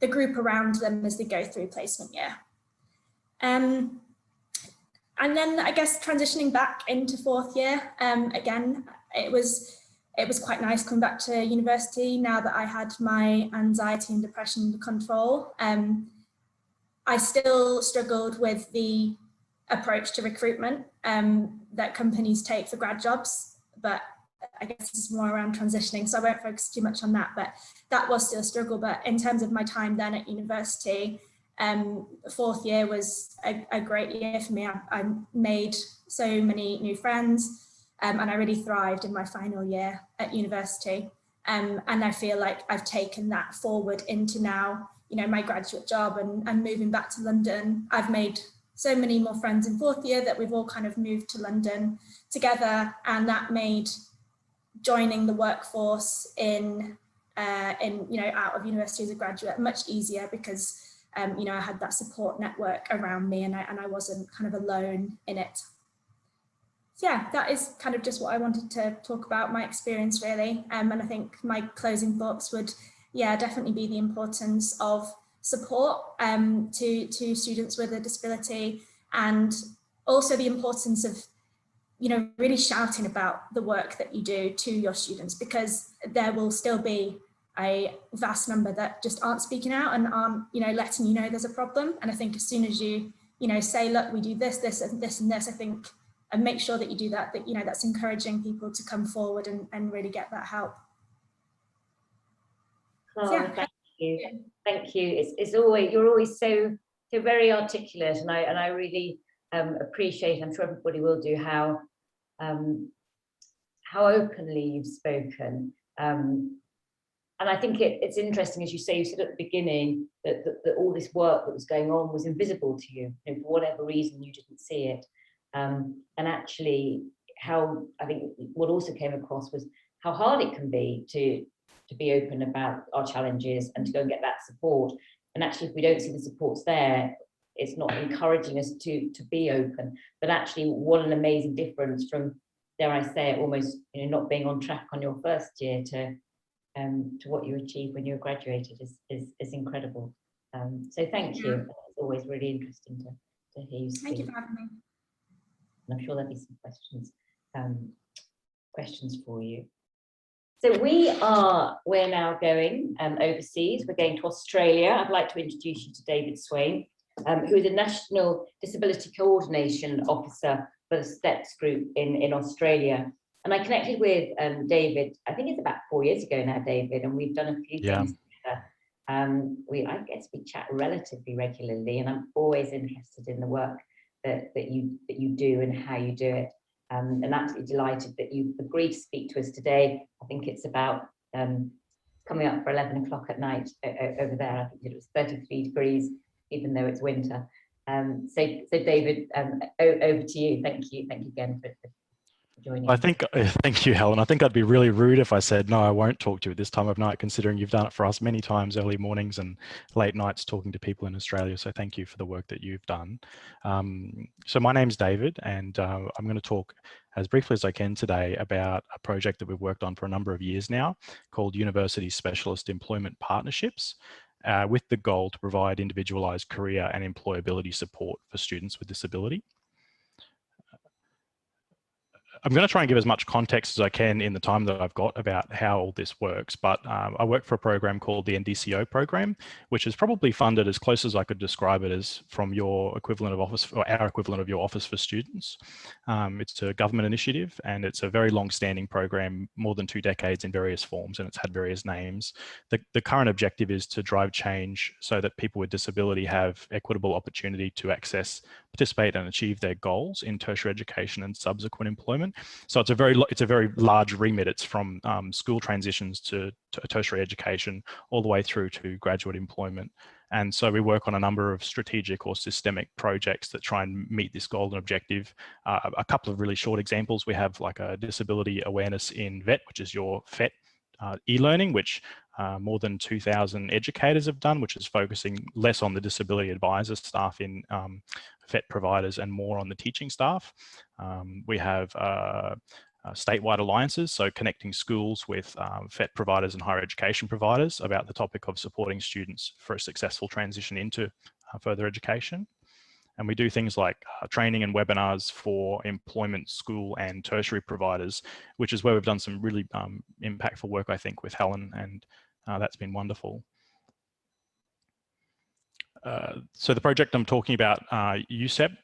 S10: group around them as they go through placement year. And then I guess transitioning back into 4th year, again, it was quite nice coming back to university now that I had my anxiety and depression under control. I still struggled with the approach to recruitment that companies take for grad jobs, but I guess this is more around transitioning, so I won't focus too much on that, but that was still a struggle. But in terms of my time then at university, 4th year was a great year for me. I made so many new friends, and I really thrived in my final year at university. And I feel like I've taken that forward into now, my graduate job and moving back to London. I've made so many more friends in 4th year that we've all kind of moved to London together, and that made joining the workforce in out of university as a graduate much easier because I had that support network around me, and I wasn't kind of alone in it. So yeah, that is kind of just what I wanted to talk about, my experience really. And I think my closing thoughts would, definitely be the importance of support to students with a disability, and also the importance of, really shouting about the work that you do to your students, because there will still be a vast number that just aren't speaking out and aren't, letting you know there's a problem. And I think as soon as you, say, look, we do this, this, and this, and this, I think, and make sure that you do that, that's encouraging people to come forward and really get that help.
S2: Oh, thank you. It's always, you're always so very articulate, and I really appreciate, I'm sure everybody will do, how openly you've spoken. And I think it's interesting, as you say, you said at the beginning that all this work that was going on was invisible to you, for whatever reason you didn't see it. And actually, how I think what also came across was how hard it can be to be open about our challenges and to go and get that support. And actually, if we don't see the supports there, it's not encouraging us to be open. But actually, what an amazing difference from, dare I say it, almost not being on track on your first year to what you achieved when you graduated is incredible. So thank you. It's always really interesting to hear you speak.
S10: Thank you for having me.
S2: And I'm sure there'll be some questions for you. So we're now going overseas. We're going to Australia. I'd like to introduce you to David Swain, who is a National Disability Coordination Officer for the STEPS group in Australia. And I connected with David, I think it's about 4 years ago now, David, and we've done a few things together. I guess we chat relatively regularly, and I'm always interested in the work that you do and how you do it. And absolutely delighted that you agreed to speak to us today. I think it's about coming up for 11 o'clock at night over there. I think it was 33 degrees, even though it's winter. So David, over to you. Thank you again for joining.
S11: Thank you, Helen. I think I'd be really rude if I said, no, I won't talk to you at this time of night, considering you've done it for us many times, early mornings and late nights talking to people in Australia. So thank you for the work that you've done. So my name's David, and I'm going to talk as briefly as I can today about a project that we've worked on for a number of years now called University Specialist Employment Partnerships, with the goal to provide individualised career and employability support for students with disability. I'm going to try and give as much context as I can in the time that I've got about how all this works, but I work for a program called the NDCO program, which is probably funded as close as I could describe it as from your equivalent of Office, or our equivalent of your Office for Students. It's a government initiative, and it's a very long-standing program, more than 2 decades in various forms, and it's had various names. The current objective is to drive change so that people with disability have equitable opportunity to access, participate and achieve their goals in tertiary education and subsequent employment. So it's a very large remit. It's from school transitions to tertiary education all the way through to graduate employment. And so we work on a number of strategic or systemic projects that try and meet this goal and objective. A couple of really short examples. We have like a disability awareness in VET, which is your FET e-learning, which more than 2,000 educators have done, which is focusing less on the disability advisor staff in VET providers and more on the teaching staff. We have statewide alliances, so connecting schools with VET providers and higher education providers about the topic of supporting students for a successful transition into further education. And we do things like training and webinars for employment, school and tertiary providers, which is where we've done some really impactful work, I think, with Helen, and that's been wonderful. So the project I'm talking about, USEP,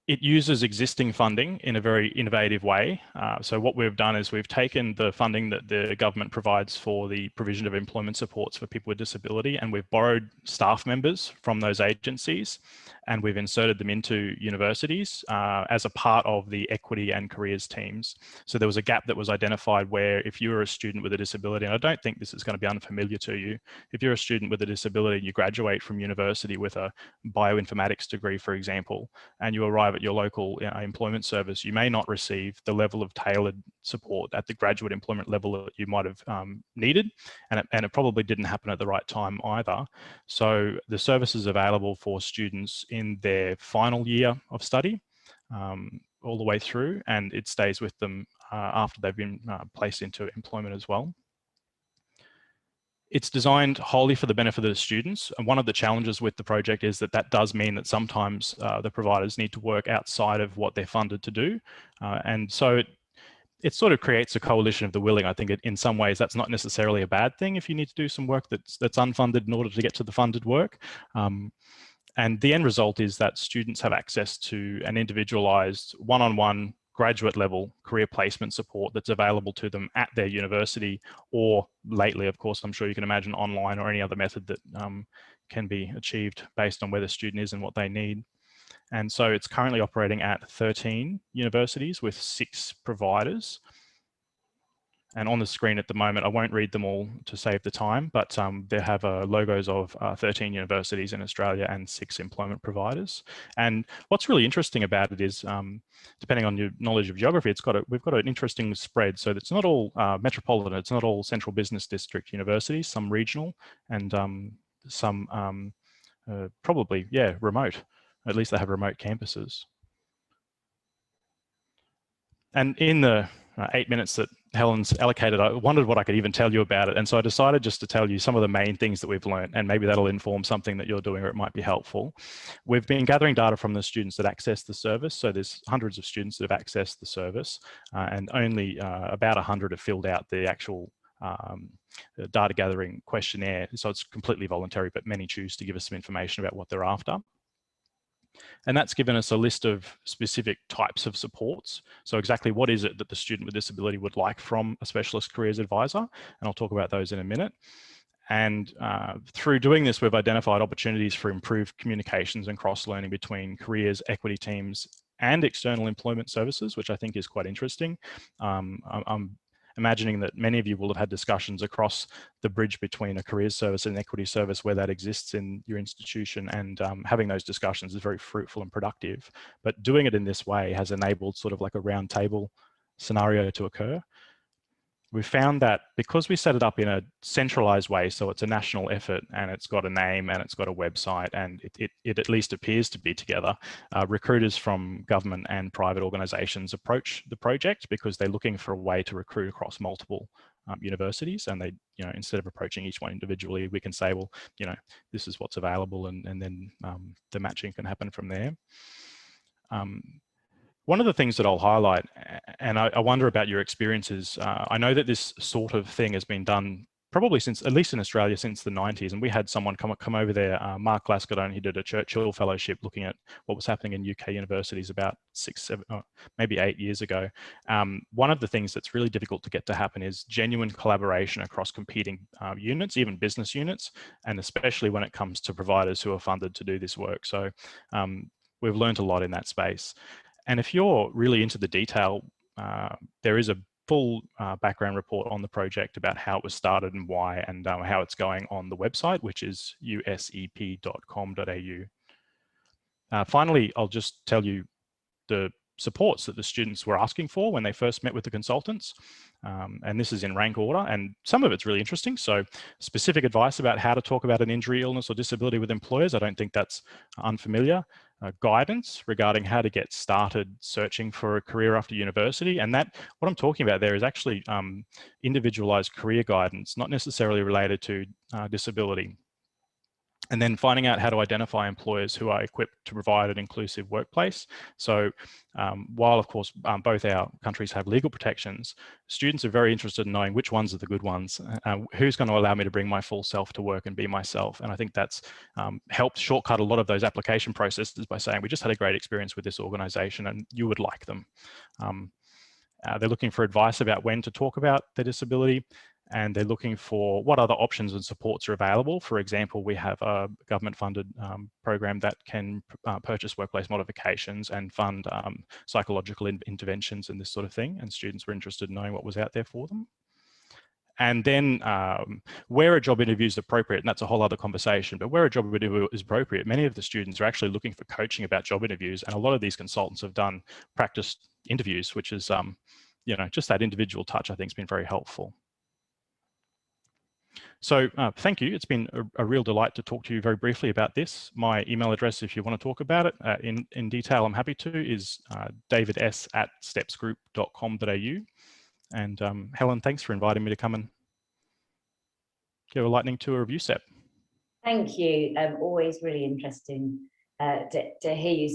S11: it uses existing funding in a very innovative way. So what we've done is we've taken the funding that the government provides for the provision of employment supports for people with disability, and we've borrowed staff members from those agencies, and we've inserted them into universities as a part of the equity and careers teams. So there was a gap that was identified where if you were a student with a disability, and I don't think this is going to be unfamiliar to you, if you're a student with a disability and you graduate from university with a bioinformatics degree, for example, and you arrive at your local employment service, you may not receive the level of tailored support at the graduate employment level that you might have needed, and it probably didn't happen at the right time either. So the service is available for students in their final year of study all the way through, and it stays with them after they've been placed into employment as well. It's designed wholly for the benefit of the students. And one of the challenges with the project is that does mean that sometimes the providers need to work outside of what they're funded to do. And so it sort of creates a coalition of the willing. I think in some ways that's not necessarily a bad thing if you need to do some work that's unfunded in order to get to the funded work. And the end result is that students have access to an individualized one-on-one graduate level career placement support that's available to them at their university, or lately, of course, I'm sure you can imagine online or any other method that can be achieved based on where the student is and what they need. And so it's currently operating at 13 universities with 6 providers. And on the screen at the moment, I won't read them all to save the time, but they have logos of 13 universities in Australia and 6 employment providers. And what's really interesting about it is, depending on your knowledge of geography, we've got an interesting spread. So it's not all metropolitan, it's not all central business district universities, some regional, and some probably, yeah, remote. At least they have remote campuses. And in the 8 minutes that Helen's allocated, I wondered what I could even tell you about it. And so I decided just to tell you some of the main things that we've learned, and maybe that'll inform something that you're doing or it might be helpful. We've been gathering data from the students that access the service. So there's hundreds of students that have accessed the service, and only about 100 have filled out the actual data gathering questionnaire. So it's completely voluntary, but many choose to give us some information about what they're after. And that's given us a list of specific types of supports. So exactly what is it that the student with disability would like from a specialist careers advisor? And I'll talk about those in a minute. And through doing this, we've identified opportunities for improved communications and cross-learning between careers, equity teams, and external employment services, which I think is quite interesting. I'm imagining that many of you will have had discussions across the bridge between a careers service and an equity service where that exists in your institution, and having those discussions is very fruitful and productive. But doing it in this way has enabled sort of like a round table scenario to occur. We found that because we set it up in a centralized way, so it's a national effort and it's got a name and it's got a website and it at least appears to be together, recruiters from government and private organizations approach the project because they're looking for a way to recruit across multiple universities, and they, you know, instead of approaching each one individually, we can say, well, you know, this is what's available, and then the matching can happen from there. One of the things that I'll highlight, and I wonder about your experiences, I know that this sort of thing has been done probably since, at least in Australia, since the 90s. And we had someone come over there, Mark Lascadone, he did a Churchill Fellowship looking at what was happening in UK universities about 6, 7, maybe 8 years ago. One of the things that's really difficult to get to happen is genuine collaboration across competing units, even business units, and especially when it comes to providers who are funded to do this work. So we've learned a lot in that space. And if you're really into the detail, there is a full background report on the project about how it was started and why, and how it's going on the website, which is usep.com.au. Finally, I'll just tell you the supports that the students were asking for when they first met with the consultants. And this is in rank order, and some of it's really interesting. So specific advice about how to talk about an injury, illness, or disability with employers. I don't think that's unfamiliar. Guidance regarding how to get started searching for a career after university. And that, what I'm talking about there is actually individualized career guidance, not necessarily related to disability. And then finding out how to identify employers who are equipped to provide an inclusive workplace. So while of course both our countries have legal protections, students are very interested in knowing which ones are the good ones, who's going to allow me to bring my full self to work and be myself. And I think that's helped shortcut a lot of those application processes by saying, we just had a great experience with this organization and you would like them. They're looking for advice about when to talk about their disability, and they're looking for what other options and supports are available. For example, we have a government-funded program that can purchase workplace modifications and fund psychological interventions and this sort of thing, and students were interested in knowing what was out there for them. And then where a job interview is appropriate, and that's a whole other conversation, but where a job interview is appropriate, many of the students are actually looking for coaching about job interviews, and a lot of these consultants have done practice interviews, which is, you know, just that individual touch I think has been very helpful. So thank you. It's been a real delight to talk to you very briefly about this. My email address, if you want to talk about it in detail, I'm happy to, is davids@stepsgroup.com.au. And Helen, thanks for inviting me to come and give a lightning tour of USEP.
S2: Thank you. Always really interesting to hear you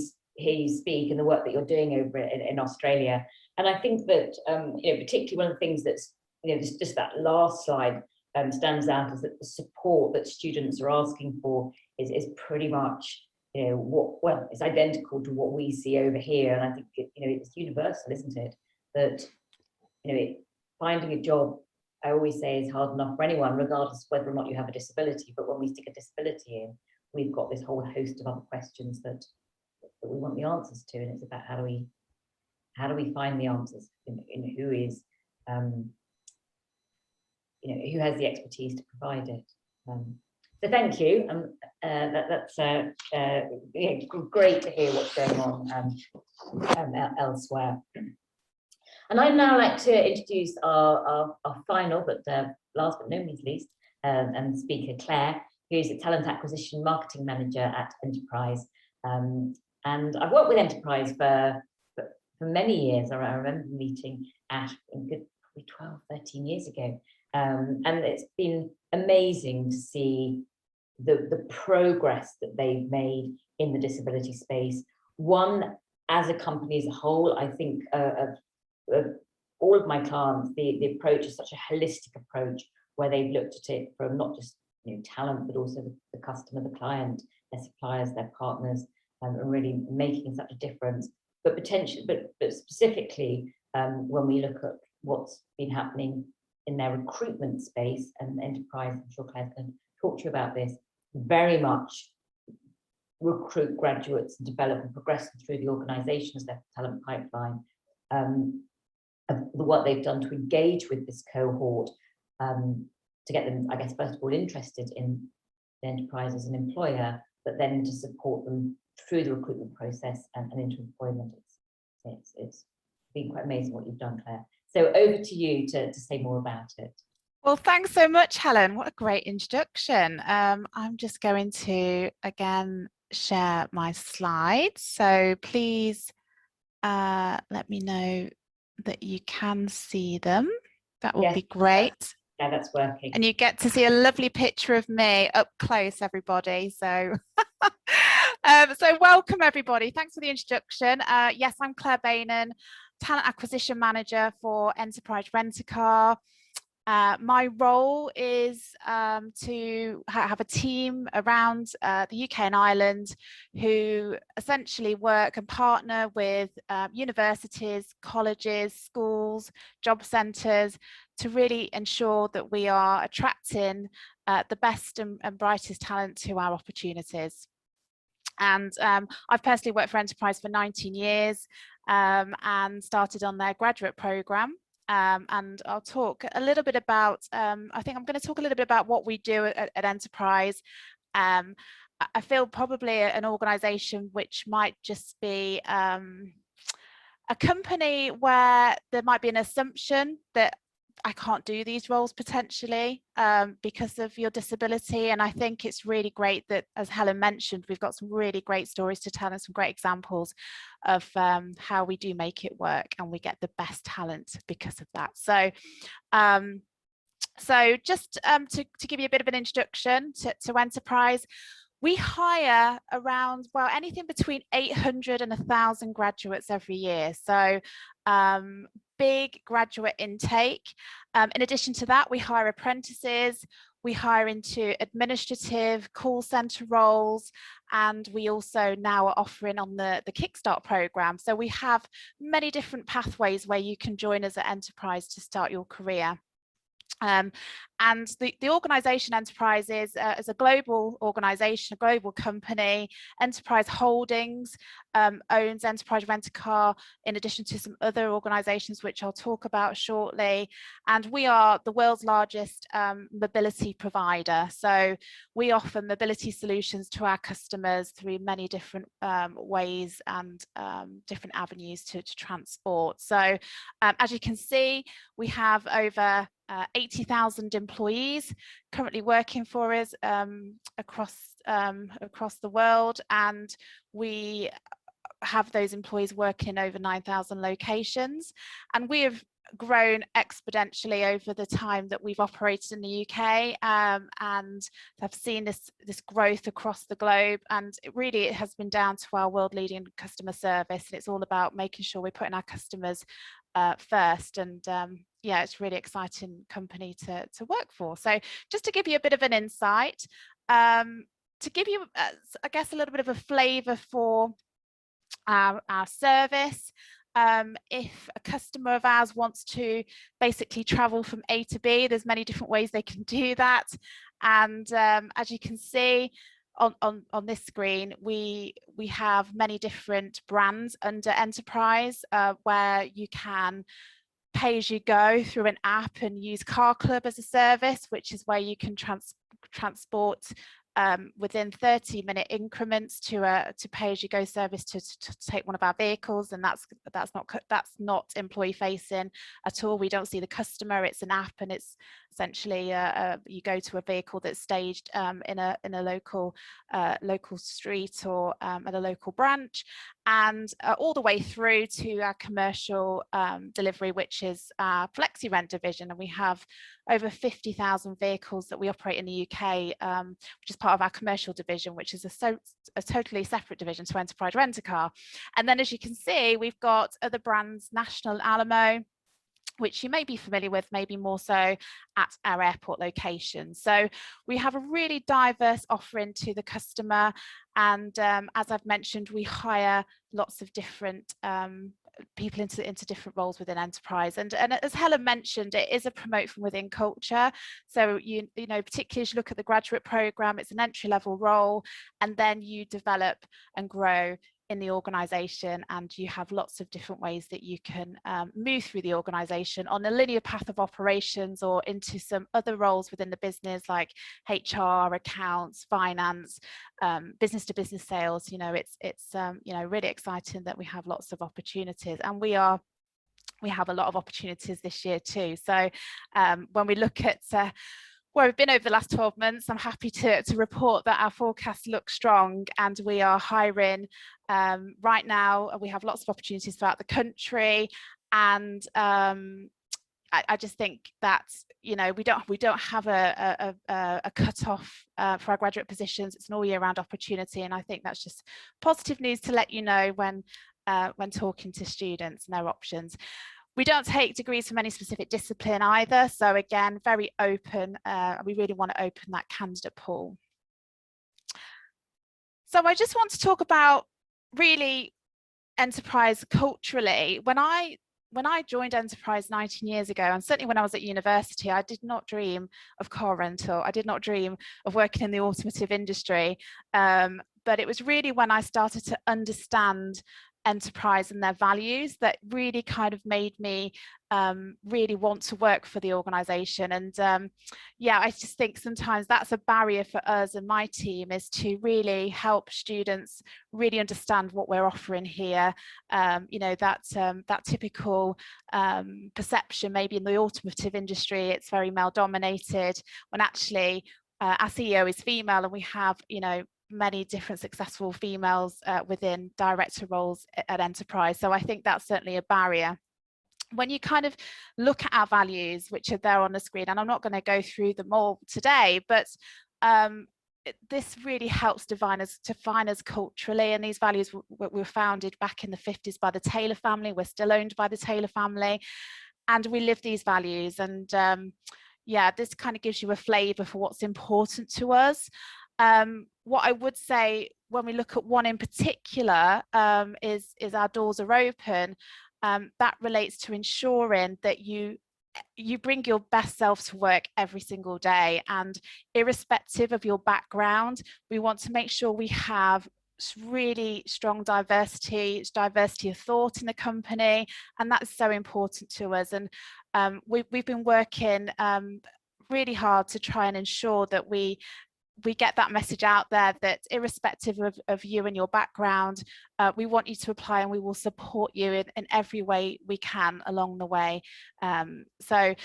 S2: speak and the work that you're doing over in Australia. And I think that you know, particularly one of the things that's, you know, just that last slide stands out is that the support that students are asking for is pretty much, you know, well, it's identical to what we see over here. And I think you know, it's universal, isn't it? That, you know, finding a job, I always say, is hard enough for anyone, regardless of whether or not you have a disability. But when we stick a disability in, we've got this whole host of other questions that we want the answers to, and it's about how do we find the answers in who is you know, who has the expertise to provide it. So thank you. That's yeah, great to hear what's going on elsewhere. And I'd now like to introduce our final, but last but no means least, and speaker Claire, who's a talent acquisition marketing manager at Enterprise. And I've worked with Enterprise for many years. I remember meeting Ash 12, 13 years ago. And it's been amazing to see the progress that they've made in the disability space. One, as a company as a whole, I think of all of my clients, the approach is such a holistic approach where they've looked at it from not just talent, but also the customer, the client, their suppliers, their partners, and really making such a difference. But potentially, but specifically, when we look at what's been happening in their recruitment space and enterprise, I'm sure Claire's going to talk to you about this, very much recruit graduates and develop and progress them through the organisation as their talent pipeline. What they've done to engage with this cohort, to get them, I guess, first of all, interested in the enterprise as an employer, but then to support them through the recruitment process and into employment. It's been quite amazing what you've done, Claire. So over to you to say more about it.
S12: Well, thanks so much, Helen. What a great introduction. I'm just going to, again, share my slides. So please let me know that you can see them. That would be great.
S2: Yeah, that's working.
S12: And you get to see a lovely picture of me up close, everybody. So, so welcome, everybody. Thanks for the introduction. Yes, I'm Claire Bainan, Talent Acquisition Manager for Enterprise Rent-A-Car. My role is to have a team around the UK and Ireland who essentially work and partner with universities, colleges, schools, job centres to really ensure that we are attracting the best and brightest talent to our opportunities. And I've personally worked for Enterprise for 19 years and started on their graduate programme. And I'll talk a little bit about, I think I'm going to talk a little bit about what we do at Enterprise. I feel probably an organisation which might just be a company where there might be an assumption that I can't do these roles potentially because of your disability. And I think it's really great that, as Helen mentioned, we've got some really great stories to tell and some great examples of how we do make it work and we get the best talent because of that. So, so just to give you a bit of an introduction to Enterprise, we hire around, well, anything between 800 and 1,000 graduates every year. So big graduate intake. In addition to that, we hire apprentices, we hire into administrative call centre roles, and we also now are offering on the Kickstart programme. So we have many different pathways where you can join us at Enterprise to start your career. And the organisation Enterprise is a global organisation, a global company. Enterprise Holdings owns Enterprise Rent-A-Car in addition to some other organisations which I'll talk about shortly. And we are the world's largest mobility provider. So we offer mobility solutions to our customers through many different ways and different avenues to transport. So as you can see, we have over 80,000 employees currently working for us across the world, and we have those employees working in over 9,000 locations, and we have grown exponentially over the time that we've operated in the UK, and have seen this growth across the globe. And it has been down to our world leading customer service, and it's all about making sure we're putting our customers first. And yeah, it's a really exciting company to work for. So just to give you a bit of an insight, to give you I guess a little bit of a flavour for our service, if a customer of ours wants to basically travel from A to B, there's many different ways they can do that. And as you can see on this screen, we have many different brands under Enterprise where you can pay as you go through an app and use Car Club as a service, which is where you can transport within 30-minute increments to pay as you go service to take one of our vehicles, and that's not employee facing at all. We don't see the customer, it's an app, and it's essentially you go to a vehicle that's staged in a local street or at a local branch, and all the way through to our commercial delivery, which is our flexi rent division. And we have over 50,000 vehicles that we operate in the UK, which is part of our commercial division, which is a totally separate division to Enterprise Rent-A-Car. And then, as you can see, we've got other brands, National, Alamo, which you may be familiar with, maybe more so at our airport location. So we have a really diverse offering to the customer. And as I've mentioned, we hire lots of different people into different roles within Enterprise. And as Helen mentioned, it is a promote from within culture. So, you know, particularly as you look at the graduate programme, it's an entry-level role, and then you develop and grow in the organisation, and you have lots of different ways that you can move through the organisation on a linear path of operations or into some other roles within the business, like HR, accounts, finance, business to business sales. You know, it's you know, really exciting that we have lots of opportunities, and we have a lot of opportunities this year too. So when we look at where we've been over the last 12 months, I'm happy to report that our forecasts look strong, and we are hiring right now. We have lots of opportunities throughout the country, and I just think that, you know, we don't have a cut-off for our graduate positions. It's an all year round opportunity, and I think that's just positive news to let you know when talking to students and their options. We don't take degrees from any specific discipline either. So again, very open. We really want to open that candidate pool. So I just want to talk about really Enterprise culturally. When I joined Enterprise 19 years ago, and certainly when I was at university, I did not dream of car rental. I did not dream of working in the automotive industry. But it was really when I started to understand Enterprise and their values that really kind of made me really want to work for the organisation. And yeah, I just think sometimes that's a barrier for us and my team, is to really help students really understand what we're offering here. You know, that typical perception maybe in the automotive industry, it's very male dominated, when actually our CEO is female, and we have, you know, many different successful females within director roles at Enterprise. So I think that's certainly a barrier. When you kind of look at our values, which are there on the screen, and I'm not going to go through them all today, but this really helps define us culturally. And these values were founded back in the 50s by the Taylor family. We're still owned by the Taylor family, and we live these values. And yeah, this kind of gives you a flavour for what's important to us. What I would say when we look at one in particular is our doors are open. That relates to ensuring that you bring your best self to work every single day, and irrespective of your background, we want to make sure we have really strong diversity of thought in the company, and that's so important to us. And we've been working really hard to try and ensure that we get that message out there, that irrespective of you and your background, we want you to apply, and we will support you in every way we can along the way. So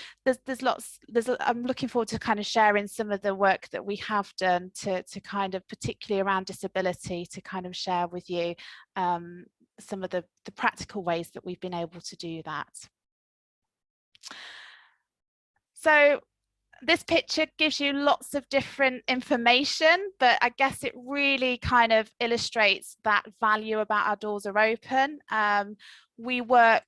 S12: I'm looking forward to kind of sharing some of the work that we have done to kind of, particularly around disability, to kind of share with you some of the practical ways that we've been able to do that. So this picture gives you lots of different information, but I guess it really kind of illustrates that value about our doors are open. We work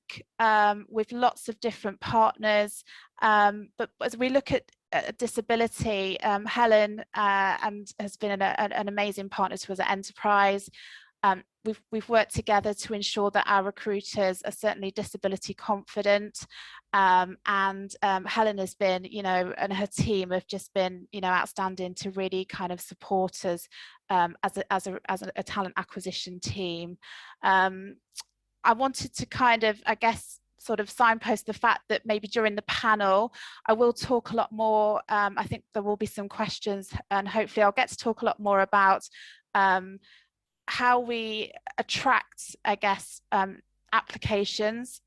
S12: with lots of different partners, but as we look at disability, Helen has been an amazing partner to us at Enterprise. We've worked together to ensure that our recruiters are certainly disability confident, and Helen has been, you know, and her team have just been, you know, outstanding to really kind of support us as a talent acquisition team. I wanted to kind of, I guess, sort of signpost the fact that maybe during the panel I will talk a lot more. I think there will be some questions, and hopefully I'll get to talk a lot more about how we attract, I guess, applications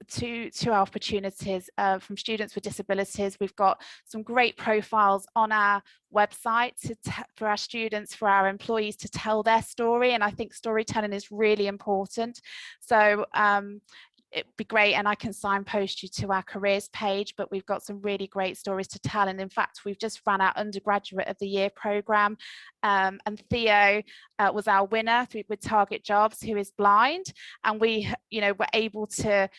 S12: to our opportunities from students with disabilities. We've got some great profiles on our website for our students, for our employees to tell their story, and I think storytelling is really important. So it'd be great, and I can signpost you to our careers page, but we've got some really great stories to tell. And in fact, we've just ran our undergraduate of the year program, and Theo was our winner with Target Jobs, who is blind, and we were able to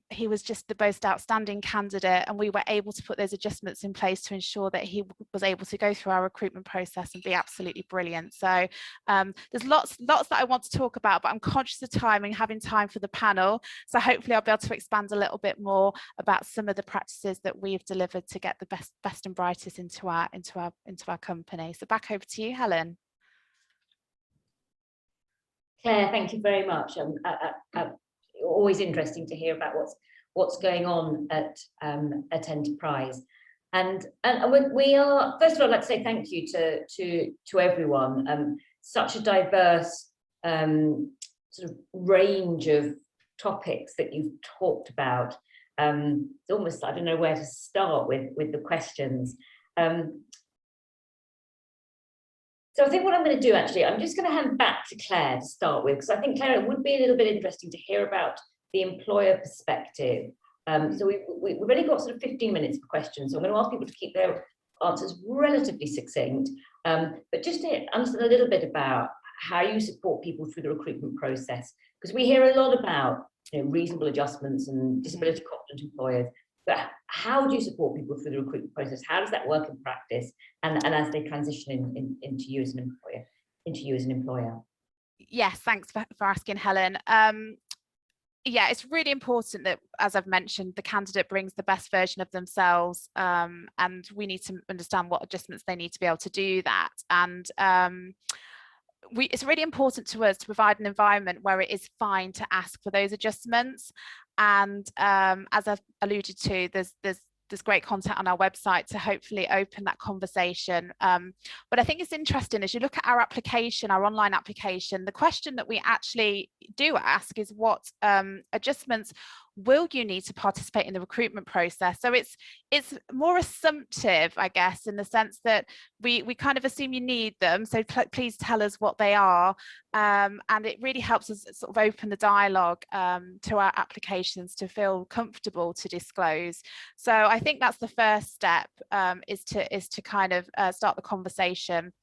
S12: he was just the most outstanding candidate, and we were able to put those adjustments in place to ensure that he was able to go through our recruitment process and be absolutely brilliant. So there's lots that I want to talk about, but I'm conscious of time and having time for the panel, so hopefully I'll be able to expand a little bit more about some of the practices that we've delivered to get the best and brightest into our company. So back over to you, Helen.
S2: Claire, thank you very much. Always interesting to hear about what's going on at Enterprise, and we are, first of all, I'd like to say thank you to everyone. Such a diverse sort of range of topics that you've talked about. It's almost, I don't know where to start with the questions. So I think what I'm going to do, actually, I'm just going to hand back to Claire to start with, because I think, Claire, it would be a little bit interesting to hear about the employer perspective. So we've only got sort of 15 minutes for questions, so I'm going to ask people to keep their answers relatively succinct, but just to understand a little bit about how you support people through the recruitment process, because we hear a lot about reasonable adjustments and disability competent employers, but how do you support people through the recruitment process? How does that work in practice, and as they transition into you as an employer?
S12: Yes, thanks for asking, Helen. Yeah, it's really important that, as I've mentioned, the candidate brings the best version of themselves, and we need to understand what adjustments they need to be able to do that. And it's really important to us to provide an environment where it is fine to ask for those adjustments. And as I've alluded to, there's great content on our website to hopefully open that conversation. But I think it's interesting, as you look at our application, our online application, the question that we actually do ask is what adjustments will you need to participate in the recruitment process? So it's more assumptive, I guess, in the sense that we kind of assume you need them, so please tell us what they are, and it really helps us sort of open the dialogue to our applications to feel comfortable to disclose. So I think that's the first step, is to kind of start the conversation.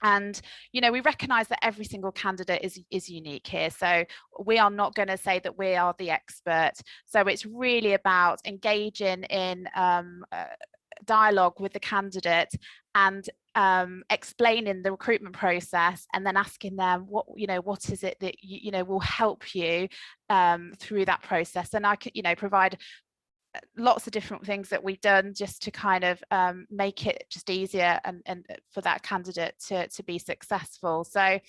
S12: And we recognize that every single candidate is unique here, so we are not going to say that we are the expert. So it's really about engaging in dialogue with the candidate and explaining the recruitment process, and then asking them what is it that will help you through that process. And I could provide lots of different things that we've done just to kind of make it just easier and for that candidate to be successful. So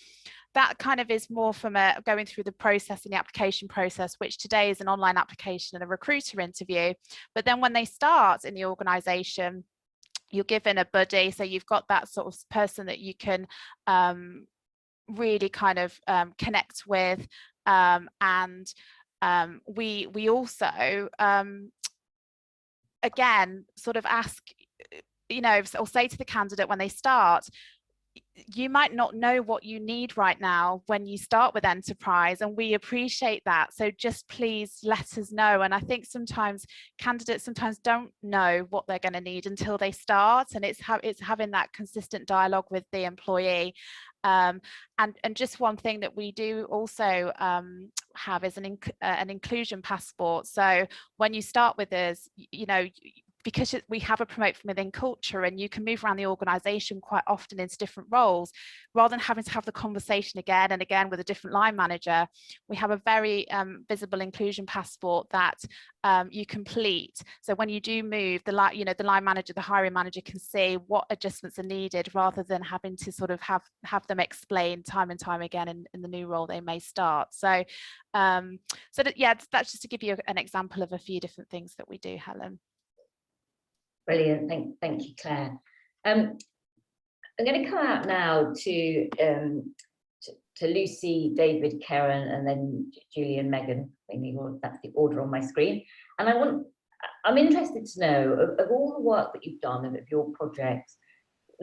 S12: that kind of is more from going through the process and the application process, which today is an online application and a recruiter interview. But then when they start in the organisation, you're given a buddy, so you've got that sort of person that you can really kind of connect with, and we also again sort of ask, or say to the candidate when they start, you might not know what you need right now when you start with Enterprise, and we appreciate that, so just please let us know. And I think sometimes candidates don't know what they're going to need until they start, and it's having that consistent dialogue with the employee. And just one thing that we do also have is an inclusion passport. So when you start with us, because we have a promote from within culture, and you can move around the organisation quite often into different roles, rather than having to have the conversation again and again with a different line manager, we have a very visible inclusion passport that you complete. So when you do move, the line manager, the hiring manager can see what adjustments are needed, rather than having to sort of have them explain time and time again in the new role they may start. So that's just to give you an example of a few different things that we do, Helen.
S2: Brilliant, thank you, Claire. I'm going to come out now to to Lucy, David, Karen, and then Julie and Megan. That's the order on my screen. And I'm interested to know of all the work that you've done and of your projects,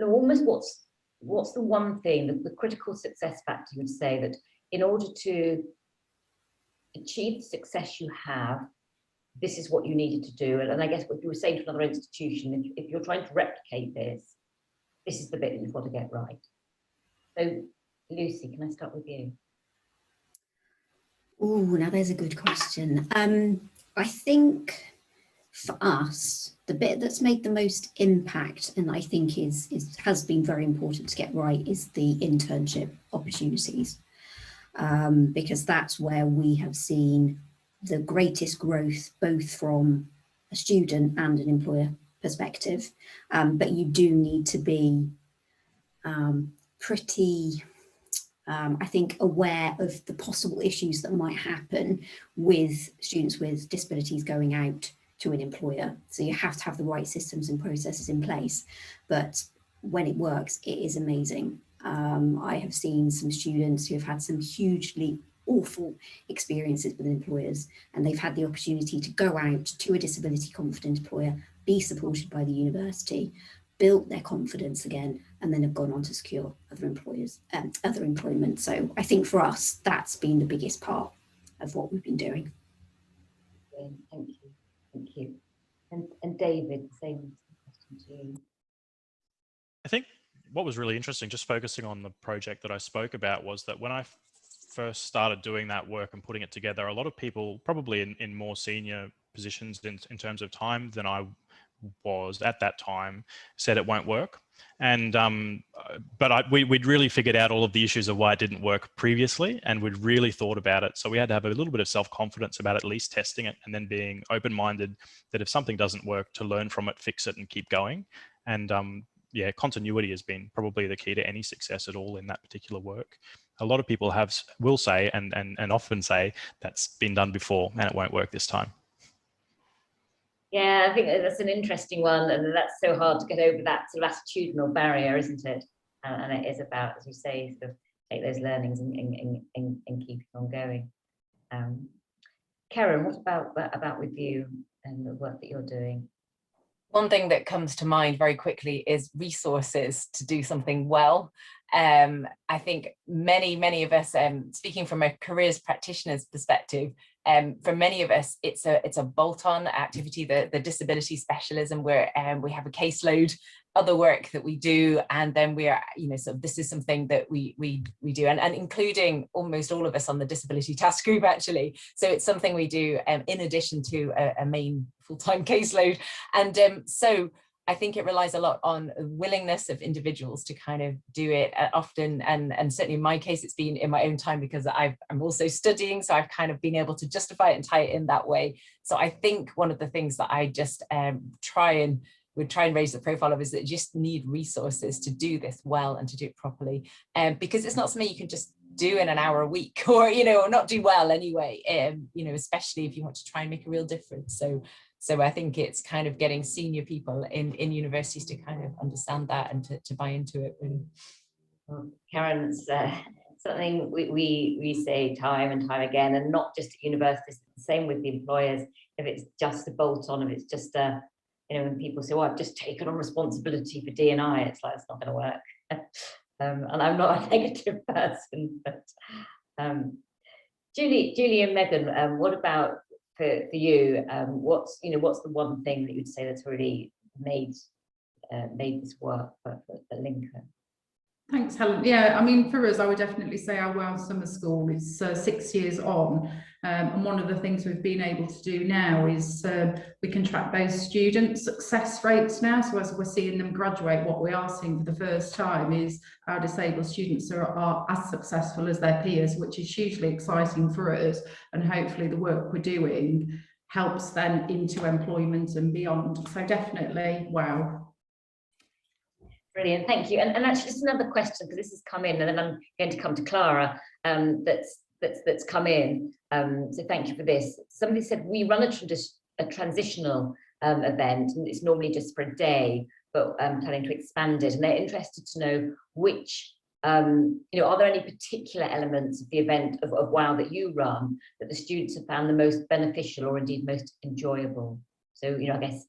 S2: almost what's the one thing, the critical success factor you would say that in order to achieve the success you have, this is what you needed to do. And I guess what you were saying to another institution, if you're trying to replicate this is the bit that you've got to get right. So Lucy, can I start with you?
S8: Oh, now there's a good question. I think for us, the bit that's made the most impact, and I think has been very important to get right, is the internship opportunities, because that's where we have seen the greatest growth, both from a student and an employer perspective. But you do need to be pretty, I think, aware of the possible issues that might happen with students with disabilities going out to an employer. So you have to have the right systems and processes in place. But when it works, it is amazing. I have seen some students who have had some hugely awful experiences with employers, and they've had the opportunity to go out to a disability confident employer, be supported by the university, built their confidence again, and then have gone on to secure other employment. So I think for us, that's been the biggest part of what we've been doing.
S2: Thank you. And David, same question to you.
S11: I think what was really interesting, just focusing on the project that I spoke about, was that when I first started doing that work and putting it together, a lot of people, probably in more senior positions in terms of time than I was at that time, said it won't work. And but we'd really figured out all of the issues of why it didn't work previously, and we'd really thought about it. So we had to have a little bit of self-confidence about at least testing it, and then being open-minded that if something doesn't work, to learn from it, fix it, and keep going. And yeah, continuity has been probably the key to any success at all in that particular work. A lot of people will say and often say that's been done before and it won't work this time.
S2: Yeah, I think that's an interesting one, and that's so hard to get over that sort of attitudinal barrier, isn't it? And it is about, as you say, sort of take those learnings and keep it on going. Karen, what about with you and the work that you're doing?
S9: One thing that comes to mind very quickly is resources to do something well. I think many of us, speaking from a careers practitioner's perspective, for many of us, it's a bolt-on activity, the disability specialism, where we have a caseload, other work that we do, and then we are, so this is something that we do, and including almost all of us on the disability task group, actually. So it's something we do in addition to a main full-time caseload, and so I think it relies a lot on willingness of individuals to kind of do it often, and certainly in my case, it's been in my own time because I'm also studying, so I've kind of been able to justify it and tie it in that way. So I think one of the things that I just try and raise the profile of is that you just need resources to do this well and to do it properly, because it's not something you can just do in an hour a week, or or not do well anyway, especially if you want to try and make a real difference. So I think it's kind of getting senior people in universities to kind of understand that and to buy into it, really.
S2: Well, Karen's something we say time and time again, and not just at universities, the same with the employers. If it's just a bolt-on, if it's just a, when people say, "Oh, I've just taken on responsibility for D&I," it's like, it's not going to work. And I'm not a negative person, but Julie and Megan, what about for you? What's the one thing that you'd say that's really made this work for Lincoln?
S13: Thanks, Helen. Yeah, I mean, for us, I would definitely say our Wales Summer School is 6 years on, and one of the things we've been able to do now is we can track those student success rates now. So as we're seeing them graduate, what we are seeing for the first time is our disabled students are as successful as their peers, which is hugely exciting for us, and hopefully the work we're doing helps them into employment and beyond. So definitely, wow.
S2: Brilliant, thank you. And actually, just another question, because this has come in, and then I'm going to come to Clara. That's come in. So thank you for this. Somebody said we run a transitional event, and it's normally just for a day, but planning to expand it. And they're interested to know which Are there any particular elements of the event of WOW that you run that the students have found the most beneficial or indeed most enjoyable? So, I guess.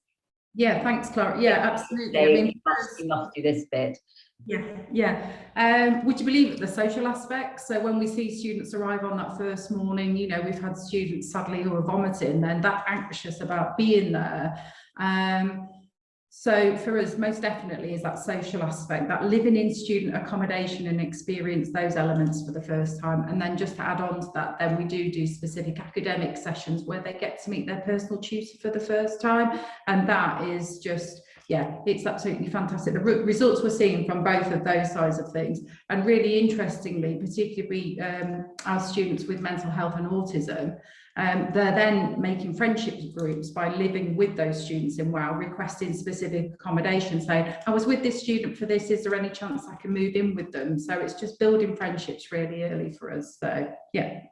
S13: Yeah, thanks, Clara. Yeah, absolutely. I mean,
S2: you must do this bit.
S13: Would you believe it, the social aspects? So when we see students arrive on that first morning, we've had students sadly who are vomiting and that anxious about being there. So for us, most definitely is that social aspect, that living in student accommodation and experience those elements for the first time. And then just to add on to that, then we do specific academic sessions where they get to meet their personal tutor for the first time. And that is just, it's absolutely fantastic. The results we're seeing from both of those sides of things. And really interestingly, particularly our students with mental health and autism, they're then making friendship groups by living with those students in WOW, requesting specific accommodations, saying, I was with this student for this, is there any chance I can move in with them? So it's just building friendships really early for us. So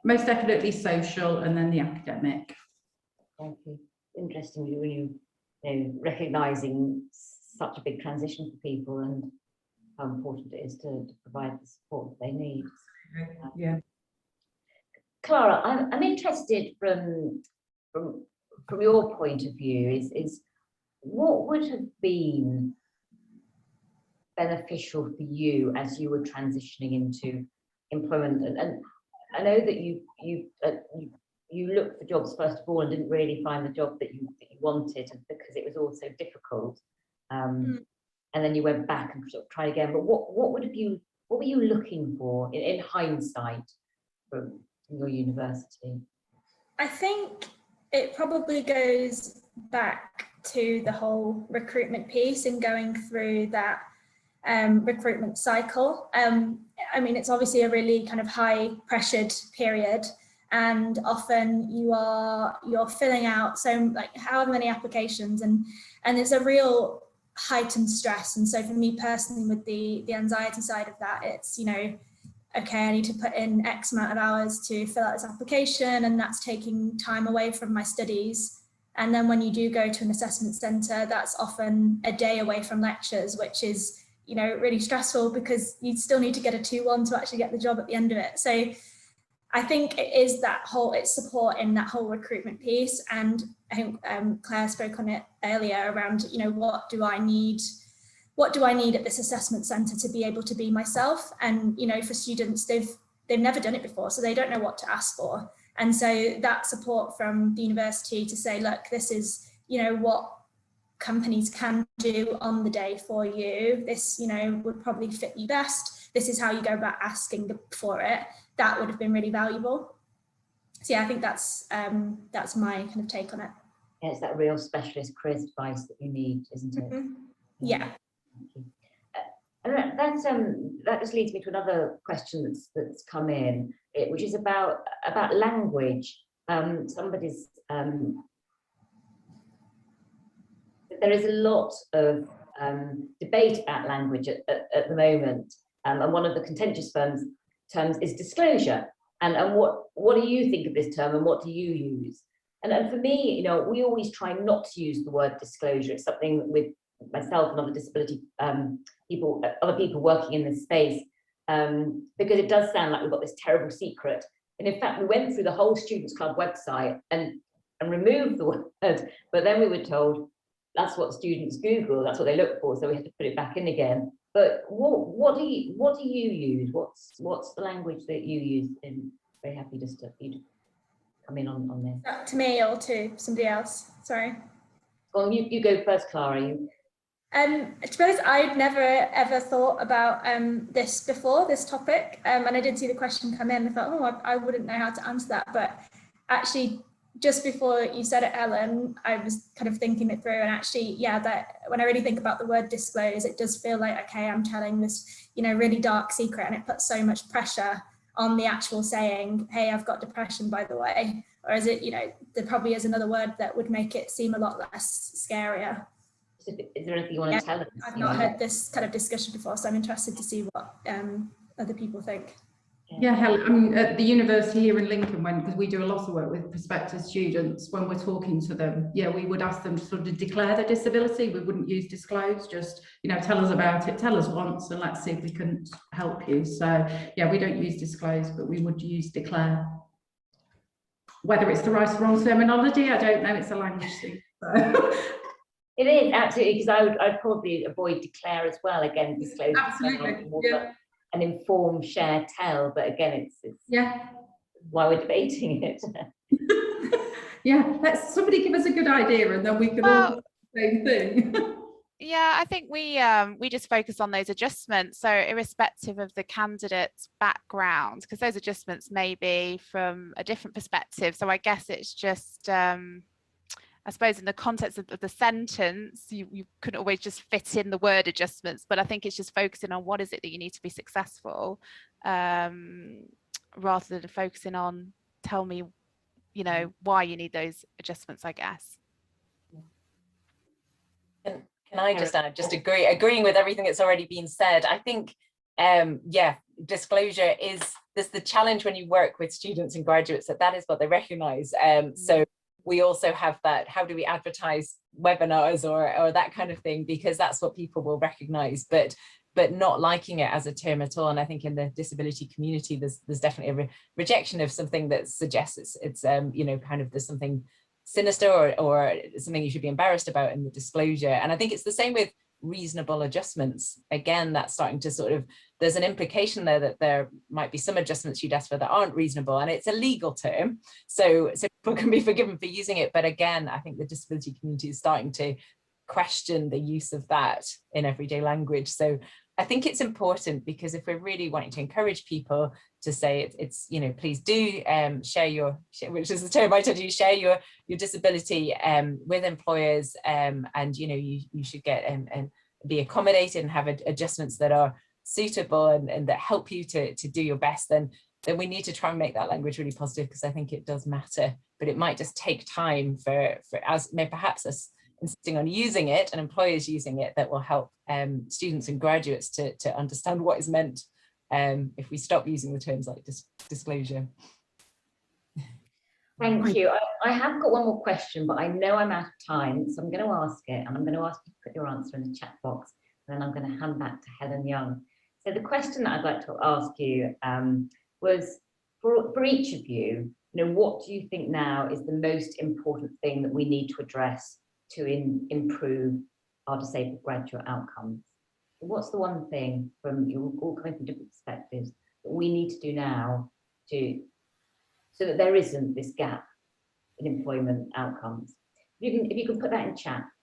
S13: most definitely social, and then the academic.
S2: Thank you. Interesting when you recognising such a big transition for people and how important it is to provide the support that they need. Clara, I'm interested from your point of view is what would have been beneficial for you as you were transitioning into employment? And I know that you looked for jobs first of all and didn't really find the job that you wanted because it was all so difficult. And then you went back and sort of tried again. But what were you looking for in hindsight from your university?
S10: I think it probably goes back to the whole recruitment piece and going through that recruitment cycle. I mean, it's obviously a really kind of high pressured period, and often you're filling out however many applications, and it's a real heightened stress. And so for me personally, with the anxiety side of that, it's okay, I need to put in X amount of hours to fill out this application, and that's taking time away from my studies. And then when you do go to an assessment centre, that's often a day away from lectures, which is really stressful because you still need to get a 2-1 to actually get the job at the end of it. So I think it is it's support in that whole recruitment piece. And I think Claire spoke on it earlier around, what do I need at this assessment centre to be able to be myself? And, for students, they've never done it before, so they don't know what to ask for. And so that support from the university to say, look, this is, what companies can do on the day for you. This, would probably fit you best. This is how you go about asking for it. That would have been really valuable. So I think that's my kind of take on it.
S2: Yeah, it's that real specialist career advice that you need, isn't it?
S10: Mm-hmm. Yeah.
S2: And that just leads me to another question that's come in, which is about language. Somebody's there is a lot of debate about language at the moment, and one of the contentious terms is disclosure. And what do you think of this term, and what do you use? And for me, we always try not to use the word disclosure. It's something with myself and other disability other people working in this space, because it does sound like we've got this terrible secret. And in fact, we went through the whole Students' Club website and removed the word, but then we were told that's what students Google, that's what they look for, so we had to put it back in again. But what do you use? What's the language that you use? I'm very happy just to come in on this.
S10: To me or to somebody else? Sorry.
S2: Well, you go first, Clara.
S10: To be honest, I'd never ever thought about this before, this topic, and I did see the question come in. I thought, I wouldn't know how to answer that. But actually, just before you said it, Ellen, I was kind of thinking it through, and actually, that when I really think about the word disclose, it does feel like, okay, I'm telling this, really dark secret, and it puts so much pressure on the actual saying, hey, I've got depression, by the way. Or is it, there probably is another word that would make it seem a lot less scarier.
S2: Is there anything you want to tell us?
S10: I've not heard this kind of discussion before, so I'm interested to see what other people think.
S13: Yeah, Helen, I mean, at the university here in Lincoln, because we do a lot of work with prospective students, when we're talking to them, yeah, we would ask them to sort of declare their disability. We wouldn't use disclose, just, you know, tell us about it, tell us once, and let's see if we can help you. So, yeah, we don't use disclose, but we would use declare. Whether it's the right or wrong terminology, I don't know, it's a language thing. So.
S2: It is, absolutely, because I'd probably avoid declare as well. Again, disclose.
S13: Absolutely, yeah.
S2: An inform, share, tell, but again, it's
S13: yeah,
S2: why we're debating it.
S13: Yeah, let's somebody give us a good idea, and then we can all do the same thing.
S12: Yeah, I think we just focus on those adjustments. So irrespective of the candidate's background, because those adjustments may be from a different perspective. So I guess it's just, I suppose in the context of the sentence, you couldn't always just fit in the word adjustments, but I think it's just focusing on what is it that you need to be successful, rather than focusing on tell me, you know, why you need those adjustments, I guess.
S9: Can I just add, just agreeing with everything that's already been said, I think, yeah, disclosure is, there's the challenge when you work with students and graduates that is what they recognize. So we also have that, how do we advertise webinars or that kind of thing, because that's what people will recognize, but not liking it as a term at all. And I think in the disability community, there's definitely a rejection of something that suggests it's you know, kind of there's something sinister or something you should be embarrassed about in the disclosure. And I think it's the same with reasonable adjustments. Again, that's starting to sort of, there's an implication there that there might be some adjustments you'd ask for that aren't reasonable, and it's a legal term, so people can be forgiven for using it. But again, I think the disability community is starting to question the use of that in everyday language. So I think it's important, because if we're really wanting to encourage people to say it's you know, please do share your, which is the term I told you, share your disability with employers, and you know, you should get and be accommodated and have adjustments that are suitable and that help you to do your best, then we need to try and make that language really positive, because I think it does matter. But it might just take time for as perhaps us insisting on using it and employers using it, that will help students and graduates to understand what is meant if we stop using the terms like disclosure.
S2: Thank you. I have got one more question, but I know I'm out of time, so I'm going to ask it, and I'm going to ask you to put your answer in the chat box, and then I'm going to hand back to Helen Young. So the question that I'd like to ask you was, for each of you, what do you think now is the most important thing that we need to address to improve our disabled graduate outcomes? What's the one thing, from you all coming from different perspectives, that we need to do now so that there isn't this gap in employment outcomes? If you can put that in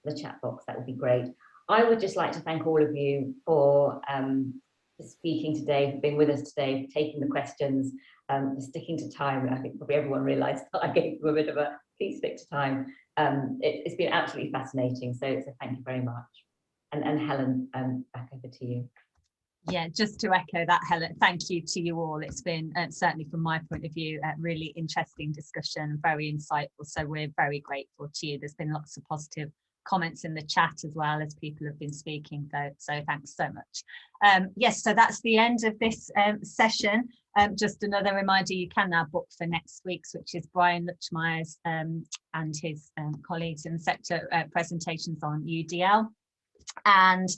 S2: the chat box, that would be great. I would just like to thank all of you for speaking today, for being with us today, for taking the questions, for sticking to time. And I think probably everyone realised that I gave them a bit of a please stick to time. It's been absolutely fascinating. So thank you very much. And Helen, back over to you.
S1: Yeah, just to echo that, Helen, thank you to you all. It's been certainly from my point of view, a really interesting discussion, very insightful. So we're very grateful to you. There's been lots of positive comments in the chat as well as people have been speaking, so thanks so much. Yes, so that's the end of this session. Just another reminder, you can now book for next week's, which is Brian Lutschmeyer's and his colleagues in the sector presentations on UDL. And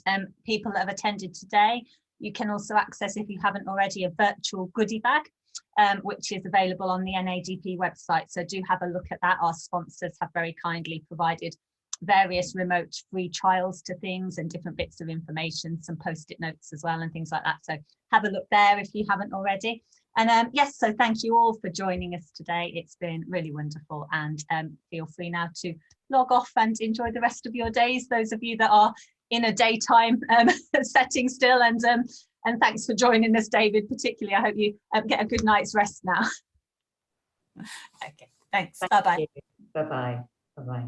S1: people that have attended today, you can also access, if you haven't already, a virtual goodie bag, which is available on the NADP website. So do have a look at that. Our sponsors have very kindly provided various remote free trials to things and different bits of information, some post-it notes as well and things like that. So have a look there if you haven't already. And yes, so thank you all for joining us today. It's been really wonderful, and feel free now to log off and enjoy the rest of your days, those of you that are in a daytime setting still. And thanks for joining us, David, particularly. I hope you get a good night's rest now. Okay, thanks. Bye-bye.
S2: Bye-bye. Bye-bye.